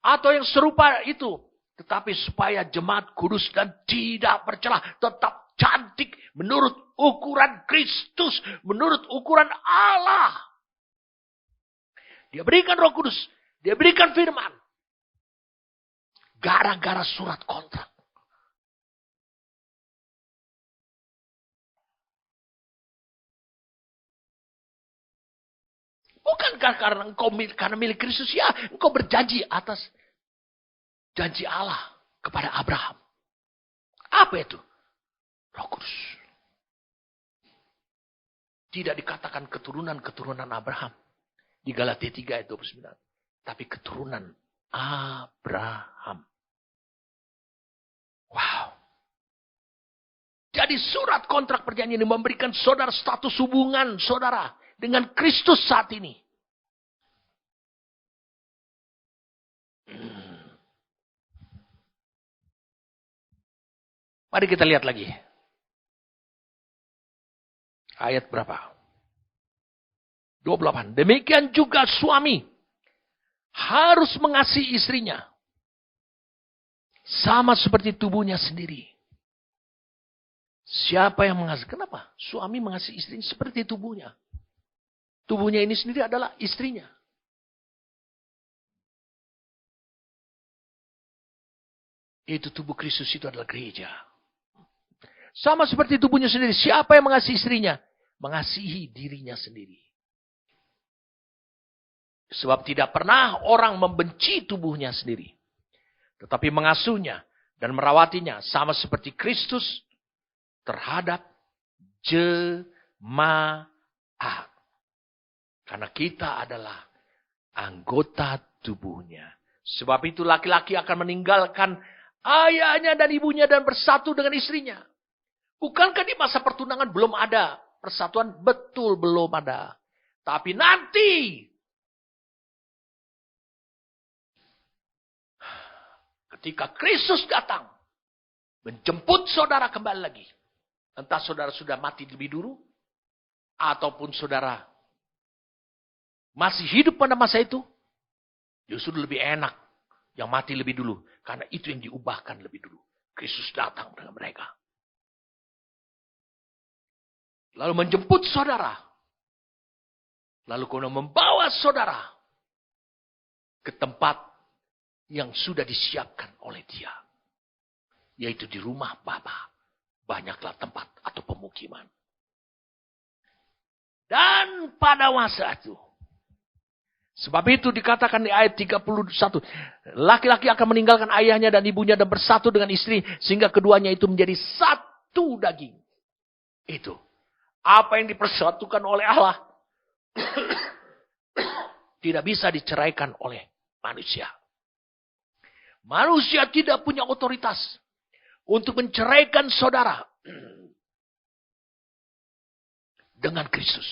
Atau yang serupa itu. Tetapi supaya jemaat kudus dan tidak bercelah. Tetap cantik menurut ukuran Kristus. Menurut ukuran Allah. Dia berikan Roh Kudus. Dia berikan firman. Gara-gara surat kontrak. Bukan karena milik Kristus. Ya, engkau berjanji atas janji Allah kepada Abraham. Apa itu? Roh Kudus. Tidak dikatakan keturunan-keturunan Abraham. Di Galatia 3 ayat 29. Tapi keturunan Abraham. Wow. Jadi surat kontrak perjanjian ini memberikan saudara status hubungan saudara dengan Kristus saat ini. Mari kita lihat lagi. Ayat berapa? 28. Demikian juga suami harus mengasihi istrinya. Sama seperti tubuhnya sendiri. Siapa yang mengasihi? Kenapa? Suami mengasihi istrinya seperti tubuhnya. Tubuhnya ini sendiri adalah istrinya. Itu tubuh Kristus itu adalah gereja. Sama seperti tubuhnya sendiri. Siapa yang mengasihi istrinya? Mengasihi dirinya sendiri. Sebab tidak pernah orang membenci tubuhnya sendiri. Tetapi mengasuhnya dan merawatinya. Sama seperti Kristus terhadap jemaat. Karena kita adalah anggota tubuhnya. Sebab itu laki-laki akan meninggalkan ayahnya dan ibunya dan bersatu dengan istrinya. Bukankah di masa pertunangan belum ada persatuan? Betul, belum ada. Tapi nanti, ketika Kristus datang, menjemput saudara kembali lagi. Entah saudara sudah mati lebih dulu, ataupun saudara masih hidup pada masa itu, justru lebih enak yang mati lebih dulu. Karena itu yang diubahkan lebih dulu. Kristus datang dengan mereka. Lalu menjemput saudara. Lalu kemudian membawa saudara ke tempat yang sudah disiapkan oleh dia. Yaitu di rumah Bapa. Banyaklah tempat atau pemukiman. Dan pada masa itu, Sebab itu dikatakan di ayat 31. Laki-laki akan meninggalkan ayahnya dan ibunya dan bersatu dengan istri. Sehingga keduanya itu menjadi satu daging. Itu. Apa yang dipersatukan oleh Allah. Tidak bisa diceraikan oleh manusia. Manusia tidak punya otoritas. Untuk menceraikan saudara. Dengan Kristus.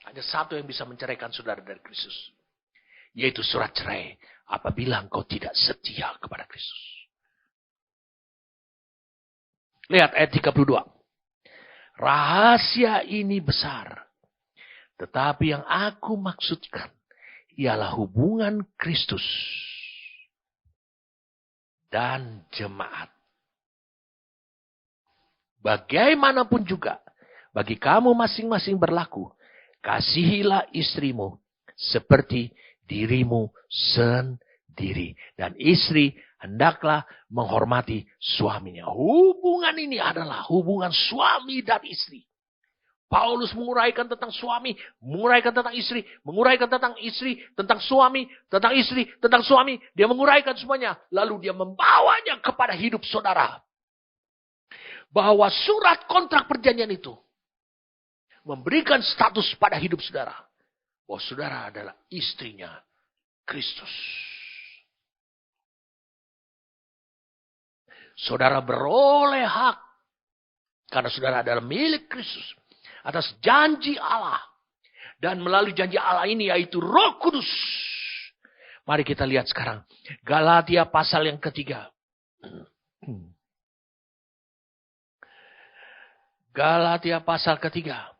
Hanya satu yang bisa menceraikan saudara dari Kristus. Yaitu surat cerai. Apabila engkau tidak setia kepada Kristus. Lihat ayat 32. Rahasia ini besar. Tetapi yang aku maksudkan. Ialah hubungan Kristus. Dan jemaat. Bagaimanapun juga. Bagi kamu masing-masing berlaku. Kasihilah istrimu seperti dirimu sendiri. Dan istri hendaklah menghormati suaminya. Hubungan ini adalah hubungan suami dan istri. Paulus menguraikan tentang suami, menguraikan tentang istri, menguraikan tentang istri, tentang suami, tentang istri, tentang suami. Dia menguraikan semuanya. Lalu dia membawanya kepada hidup saudara. Bahwa surat kontrak perjanjian itu memberikan status pada hidup saudara. Bahwa saudara adalah istrinya Kristus. Saudara beroleh hak. Karena saudara adalah milik Kristus. Atas janji Allah. Dan melalui janji Allah ini yaitu Roh Kudus. Mari kita lihat sekarang. Galatia pasal yang ketiga. Galatia pasal ketiga.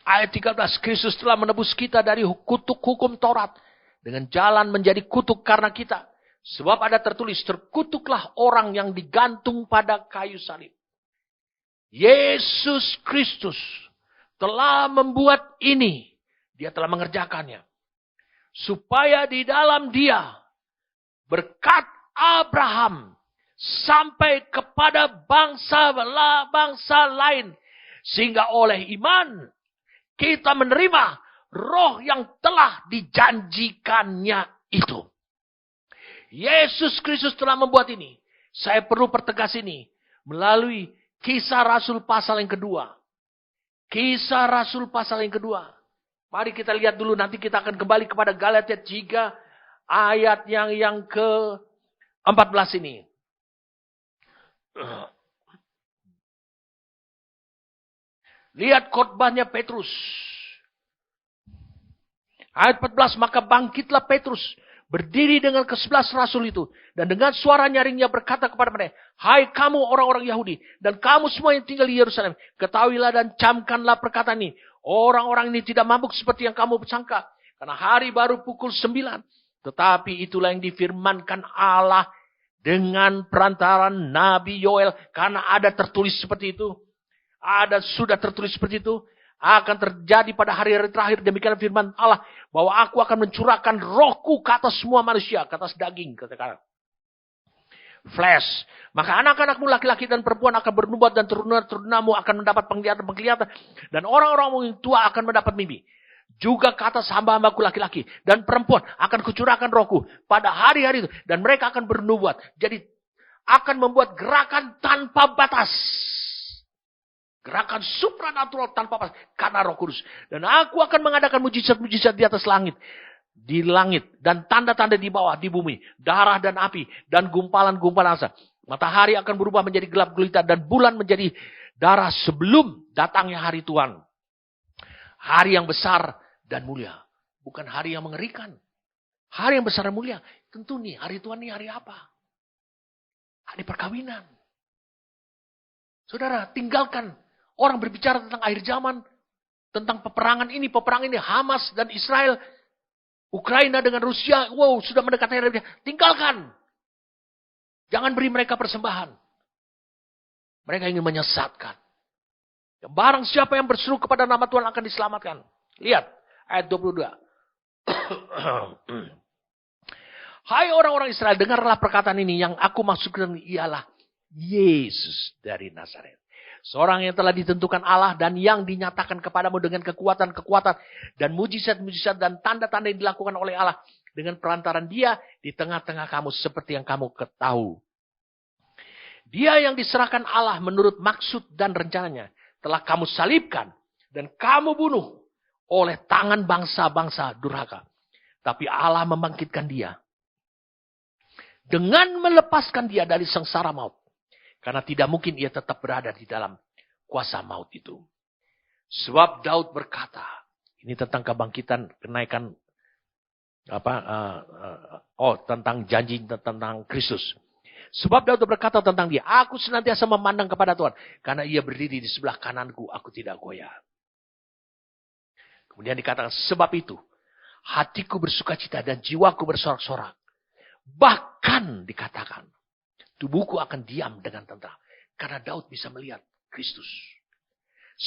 Ayat 13, Kristus telah menebus kita dari kutuk hukum Taurat. Dengan jalan menjadi kutuk karena kita. Sebab ada tertulis, terkutuklah orang yang digantung pada kayu salib. Yesus Kristus telah membuat ini. Dia telah mengerjakannya. Supaya di dalam dia, berkat Abraham, sampai kepada bangsa lain. Sehingga oleh iman, kita menerima roh yang telah dijanjikannya itu. Yesus Kristus telah membuat ini. Saya perlu pertegas ini. Melalui Kisah Rasul pasal yang kedua. Kisah Rasul pasal yang kedua. Mari kita lihat dulu. Nanti kita akan kembali kepada Galatia 3. Ayat yang ke-14 ini. Lihat khotbahnya Petrus. Ayat 14, maka bangkitlah Petrus. Berdiri dengan ke-11 rasul itu. Dan dengan suara nyaringnya berkata kepada mereka. Hai kamu orang-orang Yahudi. Dan kamu semua yang tinggal di Yerusalem. Ketahuilah dan camkanlah perkataan ini. Orang-orang ini tidak mabuk seperti yang kamu sangka. Karena hari baru pukul 9. Tetapi itulah yang difirmankan Allah. Dengan perantaran Nabi Yoel. Karena ada tertulis seperti itu. Sudah tertulis seperti itu. Akan terjadi pada hari-hari terakhir. Demikian firman Allah. Bahwa aku akan mencurahkan rohku ke atas semua manusia. Ke atas daging. Katakan. Flesh. Maka anak-anakmu laki-laki dan perempuan akan bernubuat. Dan turunan-turunamu akan mendapat penglihatan-penglihatan. Dan orang-orang yang tua akan mendapat mimpi. Juga ke atas hamba-hambaku laki-laki. Dan perempuan akan kucurahkan rohku. Pada hari-hari itu. Dan mereka akan bernubuat. Jadi akan membuat gerakan tanpa batas. Gerakan supranatural tanpa batas. Karena Roh Kudus. Dan aku akan mengadakan mujizat-mujizat di atas langit. Di langit. Dan tanda-tanda di bawah, di bumi. Darah dan api. Dan gumpalan-gumpalan asap. Matahari akan berubah menjadi gelap gulita. Dan bulan menjadi darah sebelum datangnya hari Tuhan. Hari yang besar dan mulia. Bukan hari yang mengerikan. Hari yang besar dan mulia. Tentu nih, hari Tuhan ini hari apa? Hari perkawinan. Saudara, tinggalkan. Orang berbicara tentang akhir zaman. Tentang peperangan ini, Hamas dan Israel. Ukraina dengan Rusia. Wow, sudah mendekati akhir zaman. Tinggalkan. Jangan beri mereka persembahan. Mereka ingin menyesatkan. Barang siapa yang berseru kepada nama Tuhan akan diselamatkan. Lihat, ayat 22. Hai orang-orang Israel, dengarlah perkataan ini. Yang aku maksudkan ialah Yesus dari Nazaret. Seorang yang telah ditentukan Allah dan yang dinyatakan kepadamu dengan kekuatan-kekuatan dan mujizat-mujizat dan tanda-tanda yang dilakukan oleh Allah dengan perantaran Dia di tengah-tengah kamu seperti yang kamu ketahui. Dia yang diserahkan Allah menurut maksud dan rencananya telah kamu salibkan dan kamu bunuh oleh tangan bangsa-bangsa durhaka. Tapi Allah membangkitkan Dia dengan melepaskan Dia dari sengsara maut. Karena tidak mungkin Ia tetap berada di dalam kuasa maut itu. Sebab Daud berkata, ini tentang kebangkitan, kenaikan, tentang janji tentang Kristus. Sebab Daud berkata tentang Dia, aku senantiasa memandang kepada Tuhan, karena Ia berdiri di sebelah kananku, aku tidak goyah. Kemudian dikatakan, sebab itu, hatiku bersukacita dan jiwaku bersorak-sorak. Bahkan dikatakan, tubuhku akan diam dengan tentram. Karena Daud bisa melihat Kristus.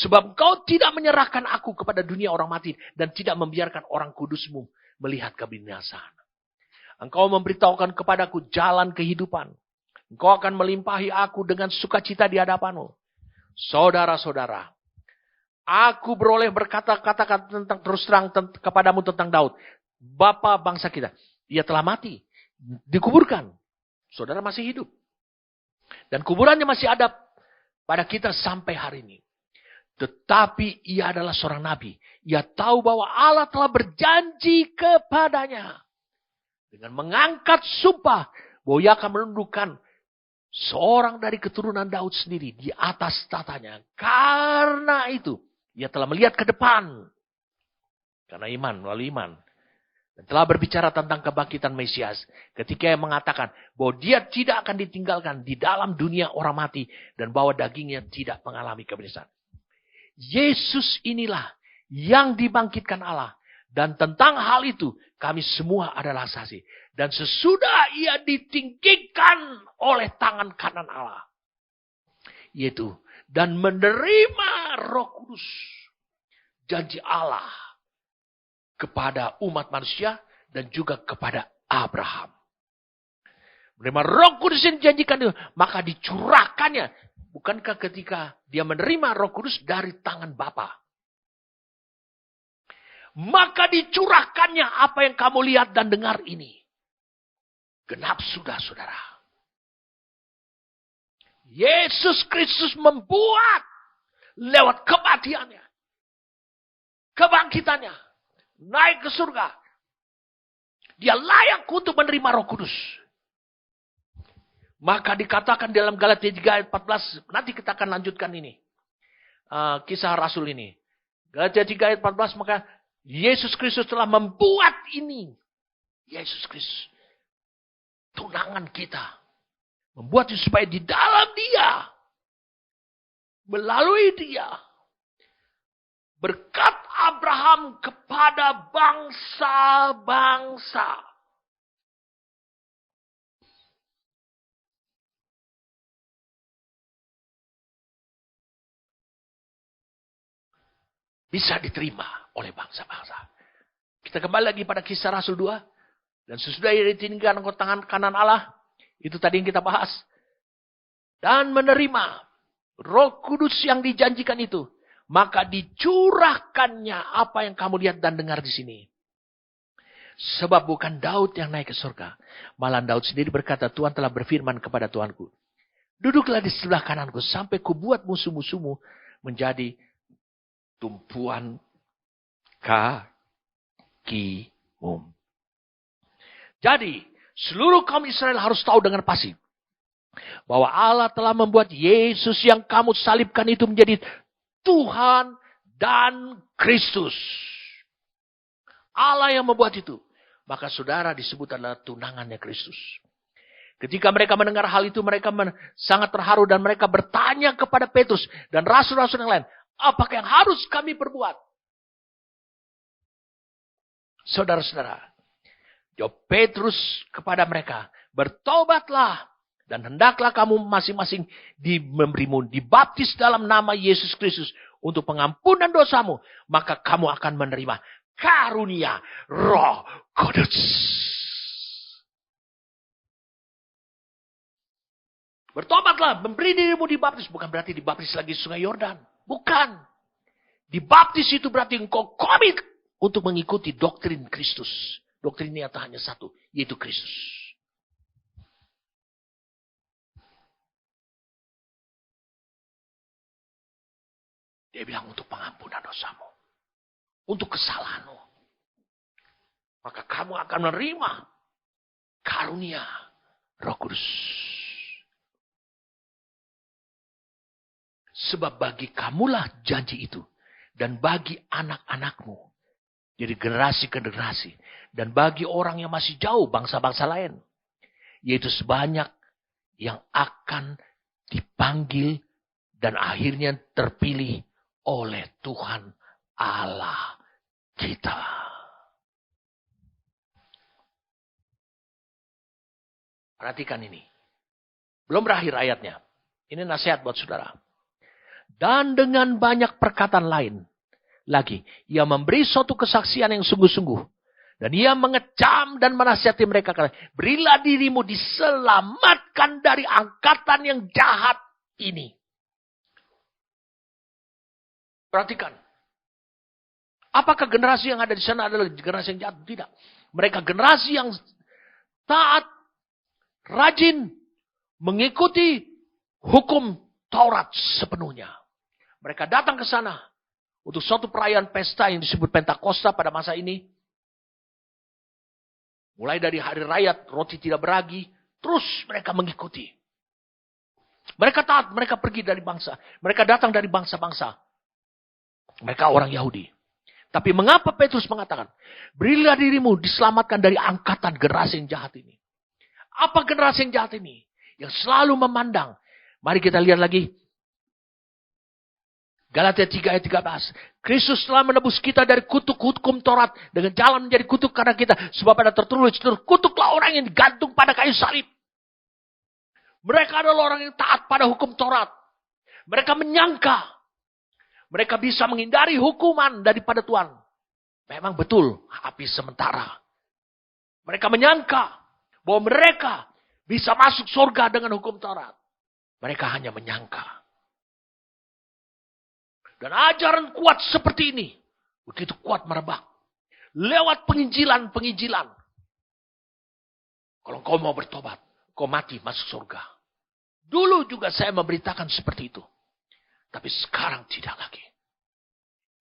Sebab Engkau tidak menyerahkan aku kepada dunia orang mati. Dan tidak membiarkan orang kudusmu melihat kebinasaan. Engkau memberitahukan kepadaku jalan kehidupan. Engkau akan melimpahi aku dengan sukacita di hadapanmu. Saudara-saudara, aku beroleh berkata-kata tentang terus terang kepadamu tentang Daud. Bapa bangsa kita. Ia telah mati. Dikuburkan. Saudara masih hidup. Dan kuburannya masih ada pada kita sampai hari ini. Tetapi ia adalah seorang nabi. Ia tahu bahwa Allah telah berjanji kepadanya. Dengan mengangkat sumpah. Bahwa ia akan menundukkan seorang dari keturunan Daud sendiri di atas tatanya. Karena itu. Ia telah melihat ke depan. Karena iman, melalui iman. Dan telah berbicara tentang kebangkitan Mesias. Ketika ia mengatakan bahwa dia tidak akan ditinggalkan di dalam dunia orang mati. Dan bahwa dagingnya tidak mengalami kebinasaan. Yesus inilah yang dibangkitkan Allah. Dan tentang hal itu kami semua adalah saksi. Dan sesudah ia ditinggikan oleh tangan kanan Allah. Yaitu dan menerima Roh Kudus. Janji Allah. Kepada umat manusia dan juga kepada Abraham. Menerima Roh Kudus yang dijanjikan itu, maka dicurahkannya. Bukankah ketika dia menerima Roh Kudus dari tangan Bapa? Maka dicurahkannya apa yang kamu lihat dan dengar ini. Genap sudah, saudara. Yesus Kristus membuat lewat kematiannya, kebangkitannya, naik ke surga. Dia layak untuk menerima Roh Kudus. Maka dikatakan dalam Galatia 3 ayat 14. Nanti kita akan lanjutkan ini. Kisah Rasul ini. Galatia 3 ayat 14. Maka Yesus Kristus telah membuat ini. Yesus Kristus. Tunangan kita. Membuat itu supaya di dalam Dia. Melalui Dia. Berkat Abraham kepada bangsa-bangsa. Bisa diterima oleh bangsa-bangsa. Kita kembali lagi pada kisah Rasul 2. Dan sesudah ia ditinggalkan ke tangan kanan Allah. Itu tadi yang kita bahas. Dan menerima Roh Kudus yang dijanjikan itu. Maka dicurahkannya apa yang kamu lihat dan dengar di sini. Sebab bukan Daud yang naik ke surga. Malah Daud sendiri berkata, Tuhan telah berfirman kepada Tuhanku. Duduklah di sebelah kananku sampai kubuat musuh-musuhmu menjadi tumpuan kakimu. Jadi, seluruh kaum Israel harus tahu dengan pasti. Bahwa Allah telah membuat Yesus yang kamu salibkan itu menjadi Tuhan dan Kristus. Allah yang membuat itu. Maka saudara disebut adalah tunangannya Kristus. Ketika mereka mendengar hal itu, mereka sangat terharu dan mereka bertanya kepada Petrus dan rasul-rasul yang lain. Apakah yang harus kami perbuat? Saudara-saudara, jawab Petrus kepada mereka. Bertobatlah. Dan hendaklah kamu masing-masing dibaptis dalam nama Yesus Kristus untuk pengampunan dosamu. Maka kamu akan menerima karunia Roh Kudus. Bertobatlah, memberi dirimu dibaptis. Bukan berarti dibaptis lagi sungai Yordan. Bukan. Dibaptis itu berarti engkau komit untuk mengikuti doktrin Kristus. Doktrin ini hanya satu, yaitu Kristus. Dia bilang untuk pengampunan dosamu. Untuk kesalahanmu. Maka kamu akan menerima karunia Roh Kudus. Sebab bagi kamulah janji itu. Dan bagi anak-anakmu. Jadi generasi ke generasi. Dan bagi orang yang masih jauh, bangsa-bangsa lain. Yaitu sebanyak yang akan dipanggil dan akhirnya terpilih oleh Tuhan Allah kita. Perhatikan ini. Belum berakhir ayatnya. Ini nasihat buat saudara. Dan dengan banyak perkataan lain. Lagi. Ia memberi suatu kesaksian yang sungguh-sungguh. Dan ia mengecam dan menasihati mereka. Berilah dirimu diselamatkan dari angkatan yang jahat ini. Perhatikan. Apakah generasi yang ada di sana adalah generasi yang jahat? Tidak. Mereka generasi yang taat, rajin, mengikuti hukum Taurat sepenuhnya. Mereka datang ke sana untuk suatu perayaan pesta yang disebut Pentakosta pada masa ini. Mulai dari hari raya roti tidak beragi, terus mereka mengikuti. Mereka taat, mereka pergi dari bangsa. Mereka datang dari bangsa-bangsa. Mereka orang Yahudi. Tapi mengapa Petrus mengatakan, berilah dirimu diselamatkan dari angkatan generasi yang jahat ini. Apa generasi yang jahat ini? Yang selalu memandang. Mari kita lihat lagi. Galatia 3 ayat 13. Kristus telah menebus kita dari kutuk hukum Taurat. Dengan jalan menjadi kutuk karena kita. Sebab ada tertulis, kutuklah orang yang digantung pada kayu salib. Mereka adalah orang yang taat pada hukum Taurat. Mereka menyangka. Mereka bisa menghindari hukuman daripada Tuhan. Memang betul, api sementara. Mereka menyangka bahwa mereka bisa masuk surga dengan hukum Taurat. Mereka hanya menyangka. Dan ajaran kuat seperti ini, begitu kuat merebak. Lewat penginjilan. Kalau kau mau bertobat, kau mati masuk surga. Dulu juga saya memberitakan seperti itu. Tapi sekarang tidak lagi.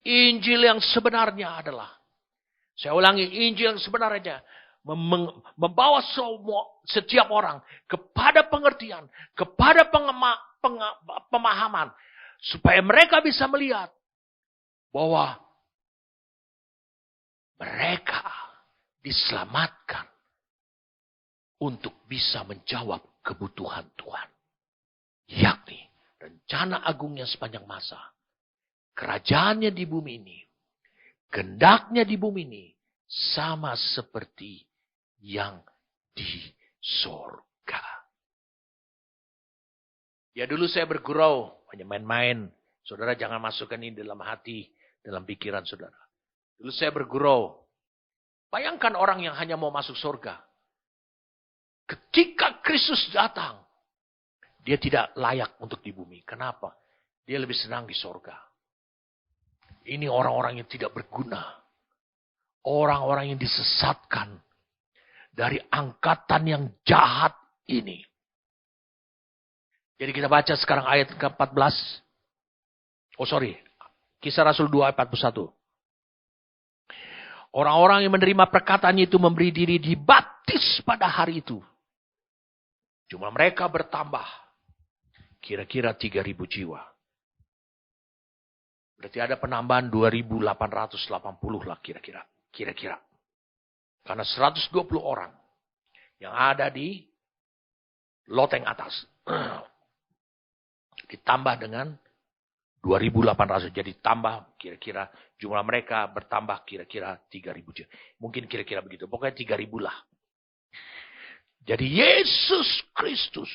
Injil yang sebenarnya adalah, saya ulangi, Injil yang sebenarnya membawa setiap orang kepada pengertian, kepada pemahaman, supaya mereka bisa melihat bahwa mereka diselamatkan untuk bisa menjawab kebutuhan Tuhan. Yakni rencana agungnya sepanjang masa. Kerajaannya di bumi ini. Kehendaknya di bumi ini. Sama seperti yang di sorga. Ya dulu saya bergurau. Hanya main-main. Saudara jangan masukkan ini dalam hati. Dalam pikiran saudara. Dulu saya bergurau. Bayangkan orang yang hanya mau masuk surga. Ketika Kristus datang. Dia tidak layak untuk di bumi. Kenapa? Dia lebih senang di sorga. Ini orang-orang yang tidak berguna. Orang-orang yang disesatkan. Dari angkatan yang jahat ini. Jadi kita baca sekarang ayat ke-14. Kisah Rasul 2 ayat 41. Orang-orang yang menerima perkataannya itu memberi diri dibaptis pada hari itu. Jumlah mereka bertambah. Kira-kira 3.000 jiwa. Berarti ada penambahan 2.880 lah kira-kira. Kira-kira. Karena 120 orang yang ada di loteng atas. Ditambah dengan 2.800. Jadi tambah kira-kira jumlah mereka bertambah kira-kira 3.000 jiwa. Mungkin kira-kira begitu. Pokoknya 3.000 lah. Jadi Yesus Kristus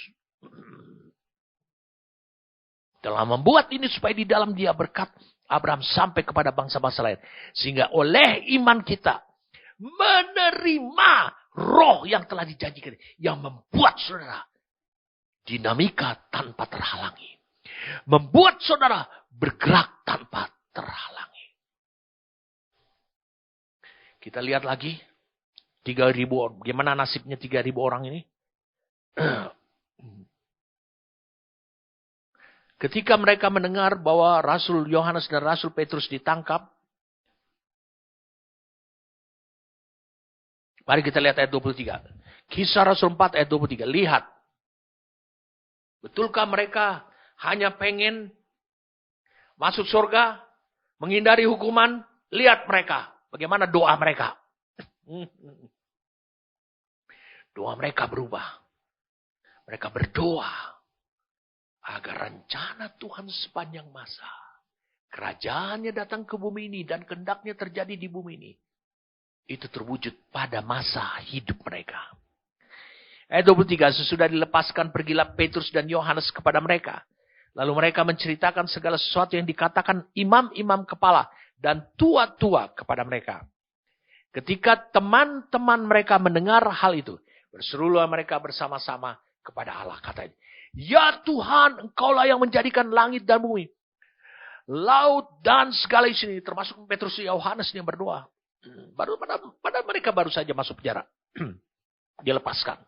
telah membuat ini supaya di dalam dia berkat Abraham sampai kepada bangsa-bangsa lain. Sehingga oleh iman kita menerima roh yang telah dijanjikan. Yang membuat saudara dinamika tanpa terhalangi. Membuat saudara bergerak tanpa terhalangi. Kita lihat lagi 3.000 orang. Bagaimana nasibnya 3.000 orang ini? Ketika mereka mendengar bahwa Rasul Yohanes dan Rasul Petrus ditangkap. Mari kita lihat ayat 23. Kisah Rasul 4 ayat 23. Lihat. Betulkah mereka hanya pengen masuk surga, menghindari hukuman? Lihat mereka. Bagaimana doa mereka. Doa mereka berubah. Mereka berdoa agar rencana Tuhan sepanjang masa, kerajaannya datang ke bumi ini dan kehendaknya terjadi di bumi ini, itu terwujud pada masa hidup mereka. Ayat 23, sesudah dilepaskan pergilah Petrus dan Yohanes kepada mereka. Lalu mereka menceritakan segala sesuatu yang dikatakan imam-imam kepala dan tua-tua kepada mereka. Ketika teman-teman mereka mendengar hal itu, berserulah mereka bersama-sama kepada Allah. Katanya, ya Tuhan, Engkaulah yang menjadikan langit dan bumi, laut dan segala isi ini, termasuk Petrus dan Yohanes yang berdoa. Pada mereka baru saja masuk penjara. Dilepaskan.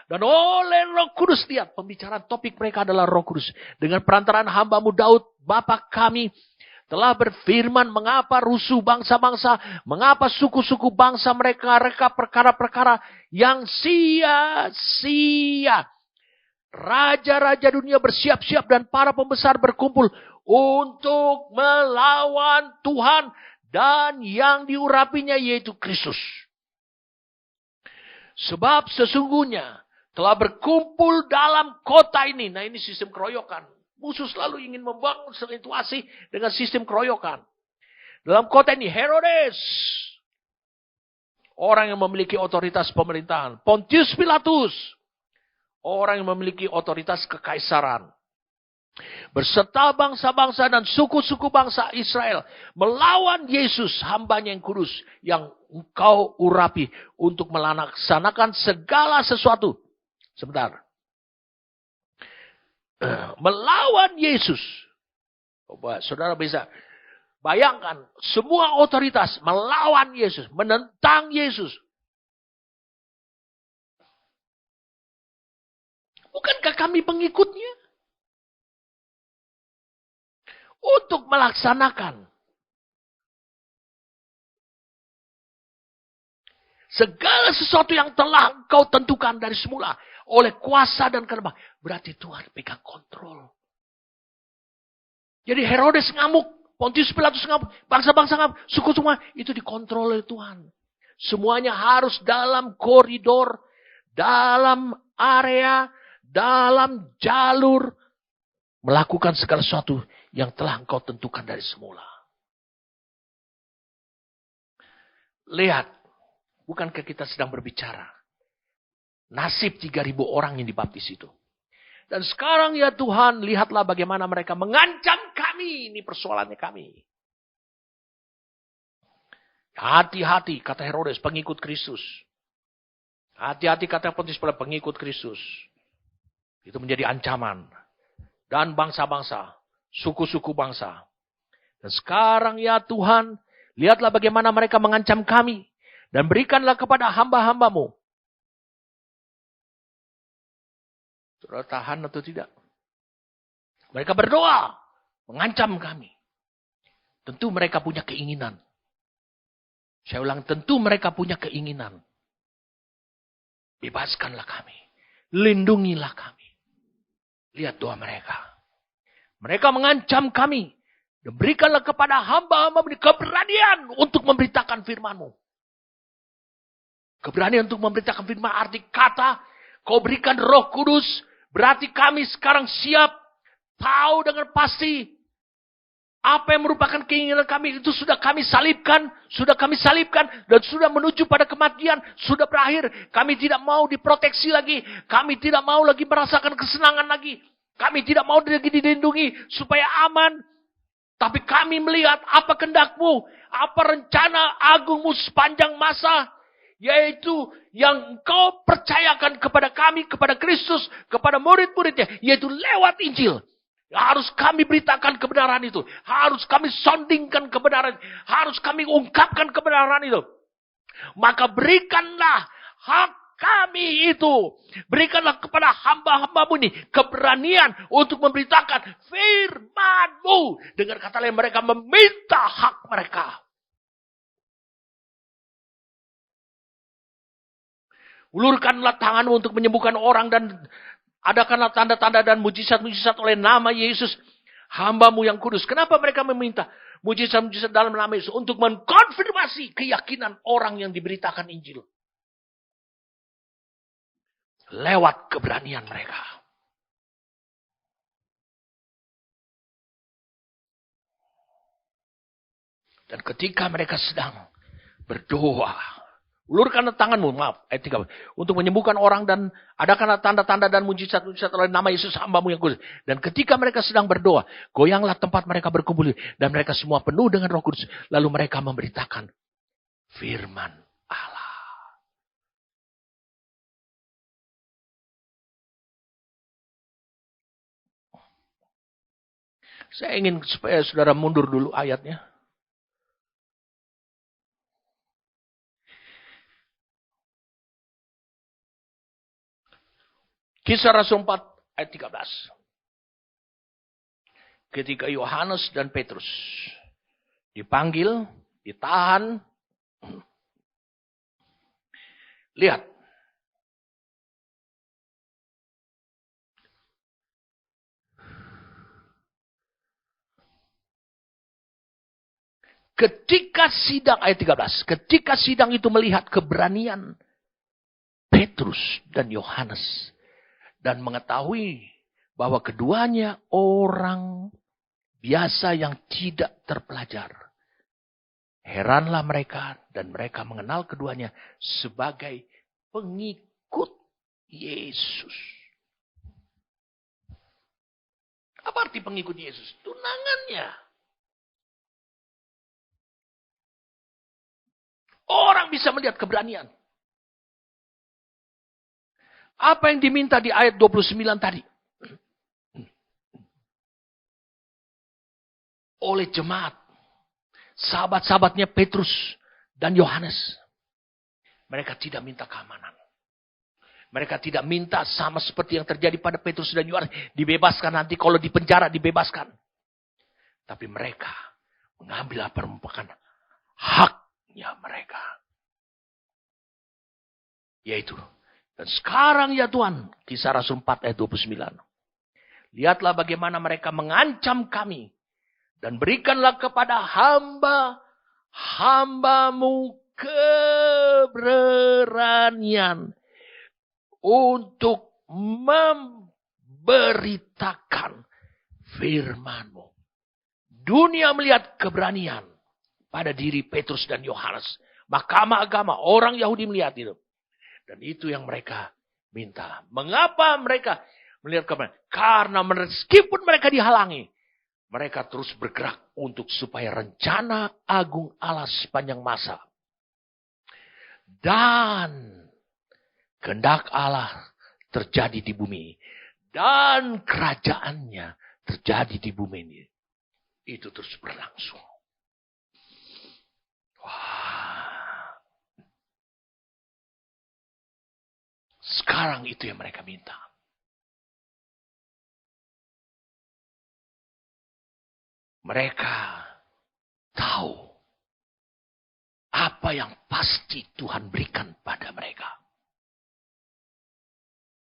Dan oleh Roh Kudus, lihat pembicaraan topik mereka adalah Roh Kudus. Dengan perantaraan hamba-Mu Daud, Bapa kami, telah berfirman mengapa rusuh bangsa-bangsa, mengapa suku-suku bangsa mereka perkara-perkara yang sia-sia. Raja-raja dunia bersiap-siap dan para pembesar berkumpul untuk melawan Tuhan dan yang diurapinya yaitu Kristus. Sebab sesungguhnya telah berkumpul dalam kota ini. Nah, ini sistem keroyokan. Musuh selalu ingin membangun situasi dengan sistem keroyokan. Dalam kota ini Herodes, orang yang memiliki otoritas pemerintahan. Pontius Pilatus, orang yang memiliki otoritas kekaisaran. Berserta bangsa-bangsa dan suku-suku bangsa Israel melawan Yesus, hambanya yang kudus, yang Engkau urapi untuk melaksanakan segala sesuatu. Sebentar. Melawan Yesus. Coba saudara bisa bayangkan, semua otoritas melawan Yesus, menentang Yesus. Bukankah kami pengikutnya? Untuk melaksanakan segala sesuatu yang telah Engkau tentukan dari semula oleh kuasa dan kehendak. Berarti Tuhan pegang kontrol. Jadi Herodes ngamuk, Pontius Pilatus ngamuk, bangsa-bangsa ngamuk, suku semua itu dikontrol oleh Tuhan. Semuanya harus dalam koridor, dalam area, dalam jalur, melakukan segala sesuatu yang telah Engkau tentukan dari semula. Lihat, bukankah kita sedang berbicara nasib 3.000 orang yang dibaptis itu. Dan sekarang ya Tuhan, lihatlah bagaimana mereka mengancam kami. Ini persoalannya kami. Hati-hati, kata Herodes, pengikut Kristus. Hati-hati, kata Pontius Pilatus, pengikut Kristus. Itu menjadi ancaman. Dan bangsa-bangsa, suku-suku bangsa. Dan sekarang ya Tuhan, lihatlah bagaimana mereka mengancam kami. Dan berikanlah kepada hamba-hamba-Mu. Saudara tahan atau tidak? Mereka berdoa, mengancam kami. Tentu mereka punya keinginan. Saya ulang, tentu mereka punya keinginan. Bebaskanlah kami. Lindungilah kami. Lihat doa mereka. Mereka mengancam kami. Dan berikanlah kepada hamba-hamba-Mu keberanian untuk memberitakan firman-Mu. Keberanian untuk memberitakan firman, arti kata, Kau berikan Roh Kudus. Berarti kami sekarang siap tahu dengan pasti apa yang merupakan keinginan kami itu sudah kami salibkan dan sudah menuju pada kematian, sudah berakhir. Kami tidak mau diproteksi lagi, kami tidak mau lagi merasakan kesenangan lagi, kami tidak mau lagi dilindungi supaya aman. Tapi kami melihat apa kehendak-Mu, apa rencana agung-Mu sepanjang masa Yaitu yang engkau percayakan kepada kami, kepada Kristus, kepada murid-muridnya. Yaitu lewat Injil. Harus kami beritakan kebenaran itu. Harus kami soundingkan kebenaran. Harus kami ungkapkan kebenaran itu. Maka berikanlah hak kami itu. Berikanlah kepada hamba-hambamu ini keberanian untuk memberitakan firman-Mu. Dengan kata lain, mereka meminta hak mereka. Ulurkanlah tanganmu untuk menyembuhkan orang dan adakanlah tanda-tanda dan mujizat-mujizat oleh nama Yesus, hamba-Mu yang kudus. Kenapa mereka meminta mujizat-mujizat dalam nama Yesus? Untuk mengkonfirmasi keyakinan orang yang diberitakan Injil. Lewat keberanian mereka. Dan ketika mereka sedang berdoa, ulurkanlah tanganmu, ayat 3, untuk menyembuhkan orang dan adakanlah tanda-tanda dan mujizat-mujizat oleh nama Yesus hamba-Mu yang kudus. Dan ketika mereka sedang berdoa, goyanglah tempat mereka berkumpul dan mereka semua penuh dengan Roh Kudus. Lalu mereka memberitakan firman Allah. Saya ingin supaya saudara mundur dulu ayatnya. Kisah Rasul 4 ayat 13. Ketika Yohanes dan Petrus dipanggil, ditahan. Lihat. Ketika sidang, ayat 13. Ketika sidang itu melihat keberanian Petrus dan Yohanes. Dan mengetahui bahwa keduanya orang biasa yang tidak terpelajar. Heranlah mereka dan mereka mengenal keduanya sebagai pengikut Yesus. Apa arti pengikut Yesus? Tunangannya. Orang bisa melihat keberanian. Apa yang diminta di ayat 29 tadi? Oleh jemaat. Sahabat-sahabatnya Petrus dan Yohanes. Mereka tidak minta keamanan. Mereka tidak minta sama seperti yang terjadi pada Petrus dan Yohanes. Dibebaskan nanti kalau di penjara dibebaskan. Tapi mereka mengambil apa yang merupakan haknya mereka. Yaitu. Dan sekarang ya Tuhan, Kisah Rasul 4 ayat 29. Lihatlah bagaimana mereka mengancam kami. Dan berikanlah kepada hamba-hambamu keberanian. Untuk memberitakan firman-Mu. Dunia melihat keberanian pada diri Petrus dan Yohanes. Mahkamah agama, orang Yahudi melihat itu. Dan itu yang mereka minta. Mengapa mereka melihat kebenaran? Karena meskipun mereka dihalangi, mereka terus bergerak untuk supaya rencana agung Allah sepanjang masa. Dan kehendak Allah terjadi di bumi. Dan kerajaannya terjadi di bumi ini. Itu terus berlangsung. Wah. Sekarang itu yang mereka minta. Mereka tahu apa yang pasti Tuhan berikan pada mereka.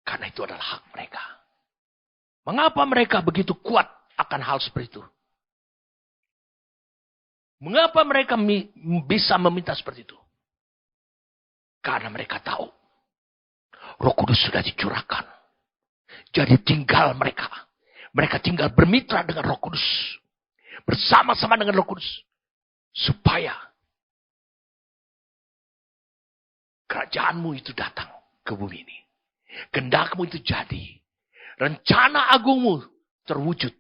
Karena itu adalah hak mereka. Mengapa mereka begitu kuat akan hal seperti itu? Mengapa mereka bisa meminta seperti itu? Karena mereka tahu Roh Kudus sudah dicurahkan. Jadi tinggal mereka. Mereka tinggal bermitra dengan Roh Kudus. Bersama-sama dengan Roh Kudus. Supaya kerajaanmu itu datang ke bumi ini. Kehendakmu itu jadi. Rencana agungmu terwujud.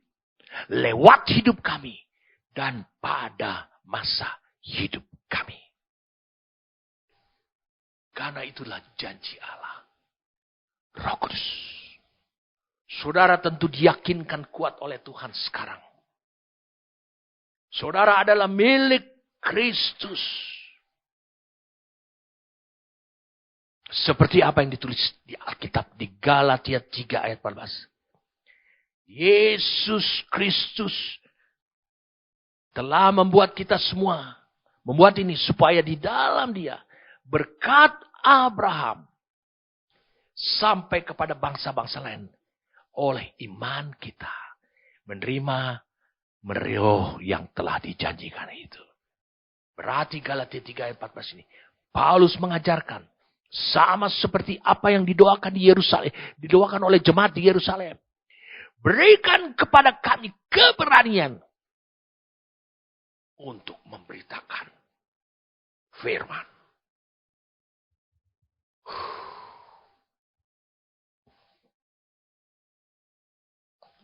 Lewat hidup kami. Dan pada masa hidup kami. Karena itulah janji Allah. Roh Kudus. Saudara tentu diyakinkan kuat oleh Tuhan sekarang. Saudara adalah milik Kristus. Seperti apa yang ditulis di Alkitab di Galatia 3 ayat 14. Yesus Kristus telah membuat kita semua. Membuat ini supaya di dalam Dia berkat Abraham sampai kepada bangsa-bangsa lain. Oleh iman kita menerima meriuh yang telah dijanjikan itu. Berarti Galatia 3 ayat 14 ini. Paulus mengajarkan. Sama seperti apa yang didoakan di Yerusalem. Didoakan oleh jemaat di Yerusalem. Berikan kepada kami keberanian. Untuk memberitakan firman.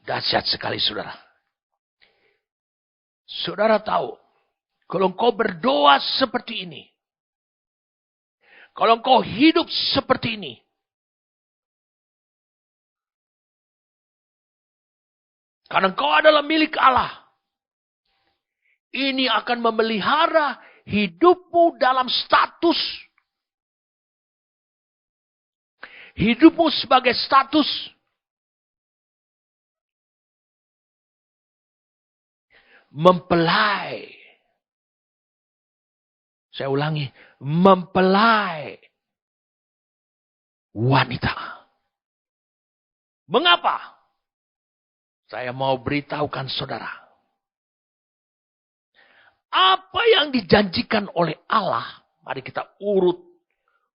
Dahsyat sekali saudara. Saudara tahu, kalau engkau berdoa seperti ini, kalau engkau hidup seperti ini, karena engkau adalah milik Allah, ini akan memelihara hidupmu dalam status. Hidupmu sebagai status mempelai. Saya ulangi, mempelai wanita. Mengapa? Saya mau beritahukan saudara. Apa yang dijanjikan oleh Allah, mari kita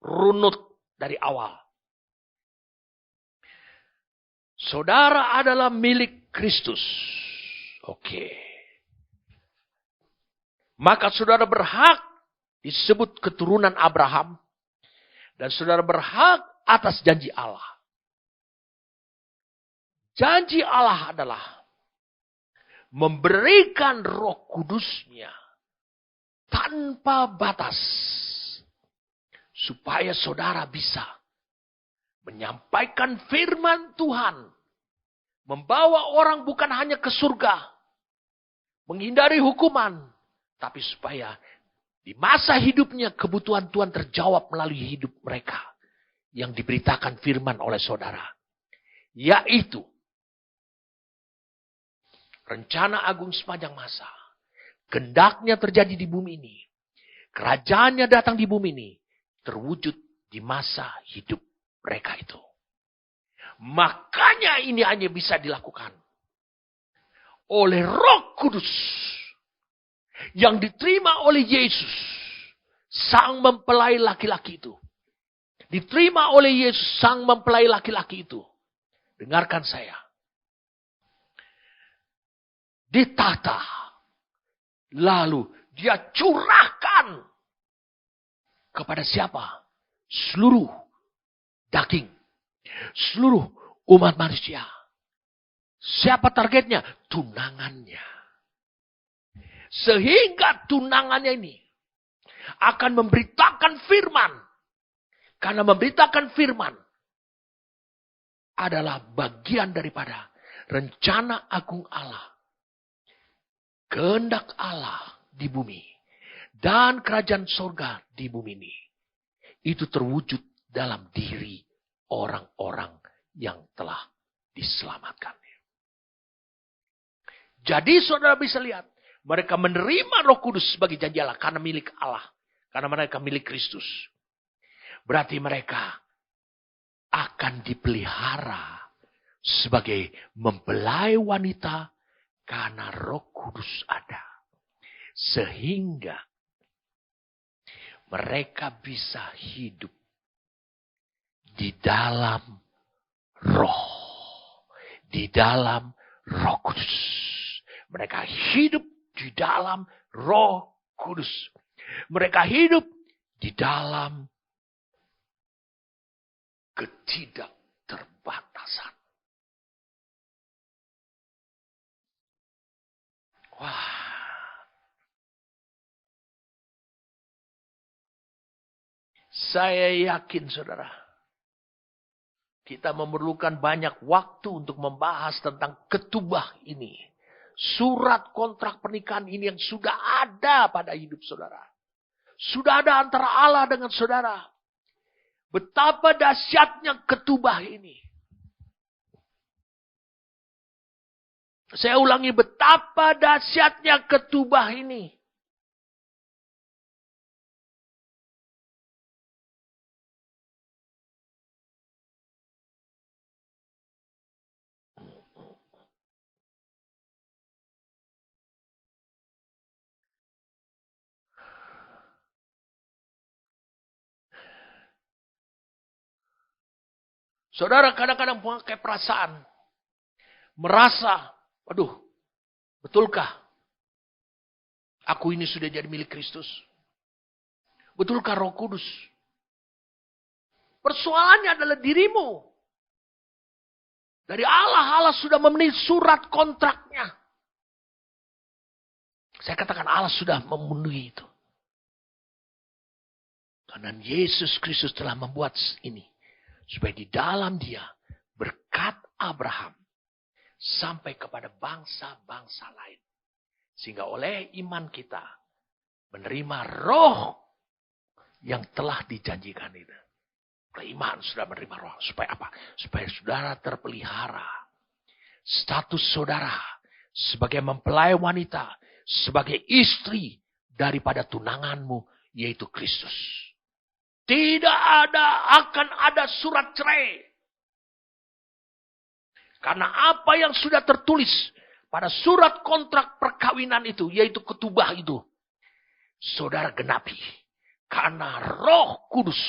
runut dari awal. Saudara adalah milik Kristus. Oke. Maka saudara berhak disebut keturunan Abraham. Dan saudara berhak atas janji Allah. Janji Allah adalah memberikan Roh Kudus-Nya tanpa batas. Supaya saudara bisa menyampaikan firman Tuhan. Membawa orang bukan hanya ke surga. Menghindari hukuman. Tapi supaya di masa hidupnya kebutuhan Tuhan terjawab melalui hidup mereka. Yang diberitakan firman oleh saudara. Yaitu rencana agung sepanjang masa. Kendaknya terjadi di bumi ini. Kerajaannya datang di bumi ini. Terwujud di masa hidup mereka itu. Makanya ini hanya bisa dilakukan oleh Roh Kudus. Yang diterima oleh Yesus. Sang mempelai laki-laki itu. Diterima oleh Yesus sang mempelai laki-laki itu. Dengarkan saya. Ditata. Lalu dia curahkan. Kepada siapa? Seluruh daging. Seluruh umat manusia. Siapa targetnya? Tunangannya. Sehingga tunangannya ini akan memberitakan firman. Karena memberitakan firman adalah bagian daripada rencana agung Allah. Kehendak Allah di bumi. Dan kerajaan surga di bumi ini. Itu terwujud dalam diri orang-orang yang telah diselamatkan. Jadi saudara bisa lihat. Mereka menerima Roh Kudus sebagai janji Allah. Karena milik Allah. Karena mereka milik Kristus. Berarti mereka akan dipelihara. Sebagai mempelai wanita. Karena Roh Kudus ada. Sehingga mereka bisa hidup. Di dalam Roh. Di dalam Roh Kudus. Mereka hidup di dalam Roh Kudus. Mereka hidup di dalam ketidakterbatasan. Wah. Saya yakin saudara, kita memerlukan banyak waktu untuk membahas tentang ketubah ini. Surat kontrak pernikahan ini yang sudah ada pada hidup saudara. Sudah ada antara Allah dengan saudara. Betapa dahsyatnya ketubah ini. Saya ulangi, betapa dahsyatnya ketubah ini. Saudara kadang-kadang memakai perasaan. Merasa, aduh, betulkah aku ini sudah jadi milik Kristus? Betulkah Roh Kudus? Persoalannya adalah dirimu. Dari Allah sudah memenuhi surat kontraknya. Saya katakan Allah sudah memenuhi itu. Karena Yesus Kristus telah membuat ini. Supaya di dalam dia berkat Abraham sampai kepada bangsa-bangsa lain. Sehingga oleh iman kita menerima roh yang telah dijanjikan itu. Iman sudah menerima roh. Supaya apa? Supaya saudara terpelihara. Status saudara sebagai mempelai wanita, sebagai istri daripada tunanganmu, yaitu Kristus. Tidak akan ada surat cerai. Karena apa yang sudah tertulis pada surat kontrak perkawinan itu, yaitu ketubah itu, saudara genapi. Karena Roh Kudus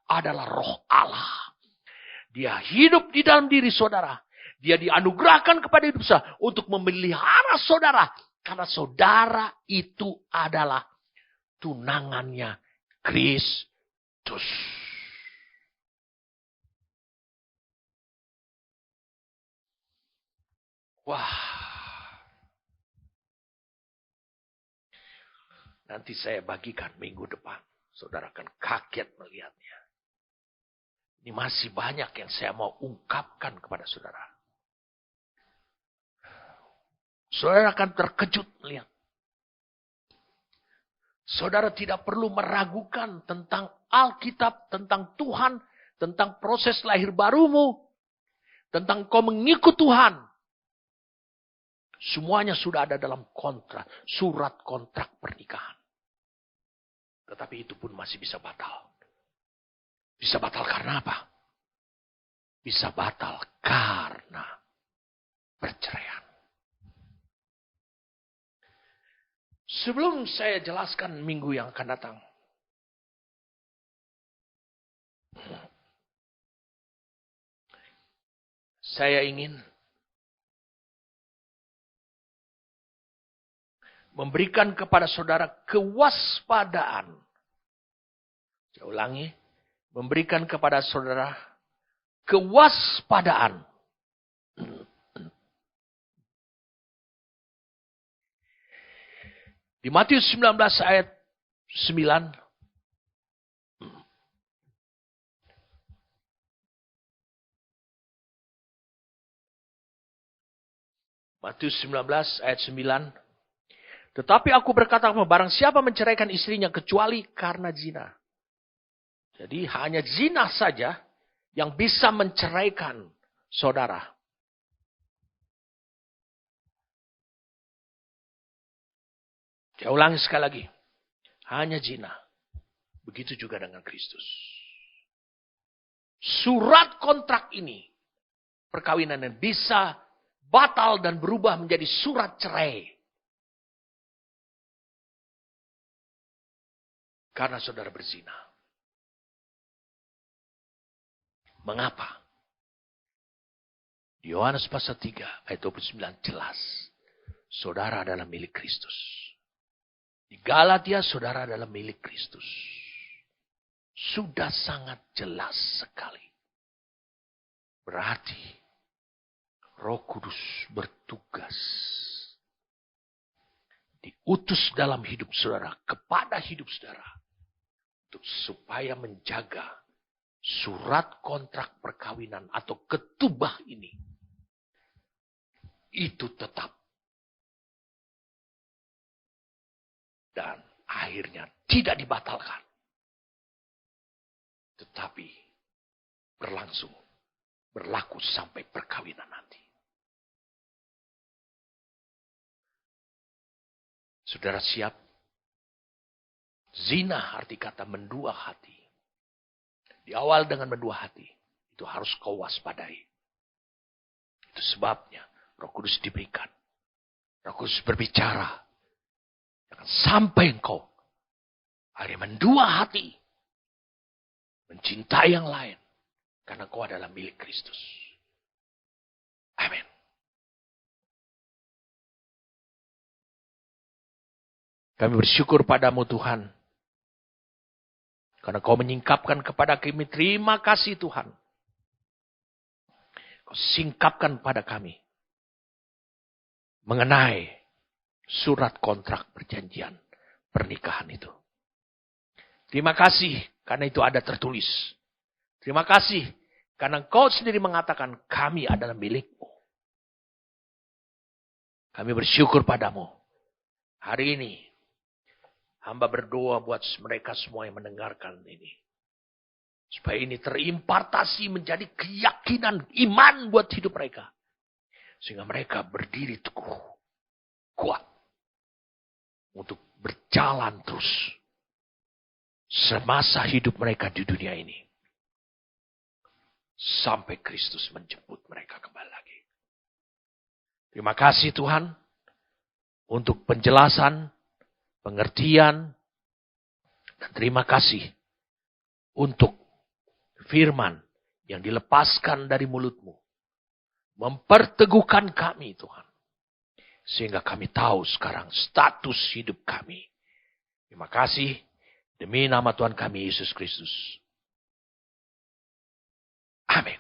adalah Roh Allah. Dia hidup di dalam diri saudara. Dia dianugerahkan kepada hidup saudara untuk memelihara saudara. Karena saudara itu adalah tunangannya Kristus. Wah. Nanti saya bagikan minggu depan. Saudara akan kaget melihatnya. Ini masih banyak yang saya mau ungkapkan kepada saudara. Saudara akan terkejut melihat. Saudara tidak perlu meragukan tentang Alkitab, tentang Tuhan, tentang proses lahir barumu, tentang kau mengikut Tuhan. Semuanya sudah ada dalam kontrak, surat kontrak pernikahan. Tetapi itu pun masih bisa batal. Bisa batal karena apa? Bisa batal karena perceraian. Sebelum saya jelaskan minggu yang akan datang. Saya ingin memberikan kepada saudara kewaspadaan. Saya ulangi. Memberikan kepada saudara kewaspadaan. Di Matius 19 ayat 9. Matius 19 ayat 9. Tetapi aku berkata, barang siapa menceraikan istrinya kecuali karena zina. Jadi hanya zina saja yang bisa menceraikan saudara. Saya ulangi sekali lagi. Hanya zina. Begitu juga dengan Kristus. Surat kontrak ini, perkawinan yang bisa batal dan berubah menjadi surat cerai. Karena saudara berzina. Mengapa? Di Yohanes pasal 3 ayat 29 jelas. Saudara adalah milik Kristus. Di Galatia saudara adalah milik Kristus. Sudah sangat jelas sekali. Berarti Roh Kudus bertugas. Diutus dalam hidup saudara, kepada hidup saudara. supaya menjaga surat kontrak perkawinan atau ketubah ini itu tetap. Dan akhirnya tidak dibatalkan. Tetapi berlaku sampai perkawinan nanti. Saudara siap? Zina arti kata mendua hati. Di awal dengan mendua hati. Itu harus kau waspadai. Itu sebabnya Roh Kudus diberikan. Roh Kudus berbicara. Jangan sampai engkau akhirnya mendua hati. Mencintai yang lain. Karena engkau adalah milik Kristus. Amin. Kami bersyukur padamu Tuhan. Karena kau menyingkapkan kepada kami. Terima kasih Tuhan. Kau singkapkan pada kami. Mengenai surat kontrak perjanjian pernikahan itu. Terima kasih karena itu ada tertulis. Terima kasih karena kau sendiri mengatakan kami adalah milikmu. Kami bersyukur padamu. Hari ini hamba berdoa buat mereka semua yang mendengarkan ini. Supaya ini terimpartasi menjadi keyakinan iman buat hidup mereka. Sehingga mereka berdiri teguh. Kuat. Untuk berjalan terus. Semasa hidup mereka di dunia ini. Sampai Kristus menjemput mereka kembali lagi. Terima kasih Tuhan. Untuk penjelasan. Pengertian. Dan terima kasih. Untuk firman. Yang dilepaskan dari mulutmu. Memperteguhkan kami Tuhan. Sehingga kami tahu sekarang status hidup kami. Terima kasih. Demi nama Tuhan kami Yesus Kristus. Amin.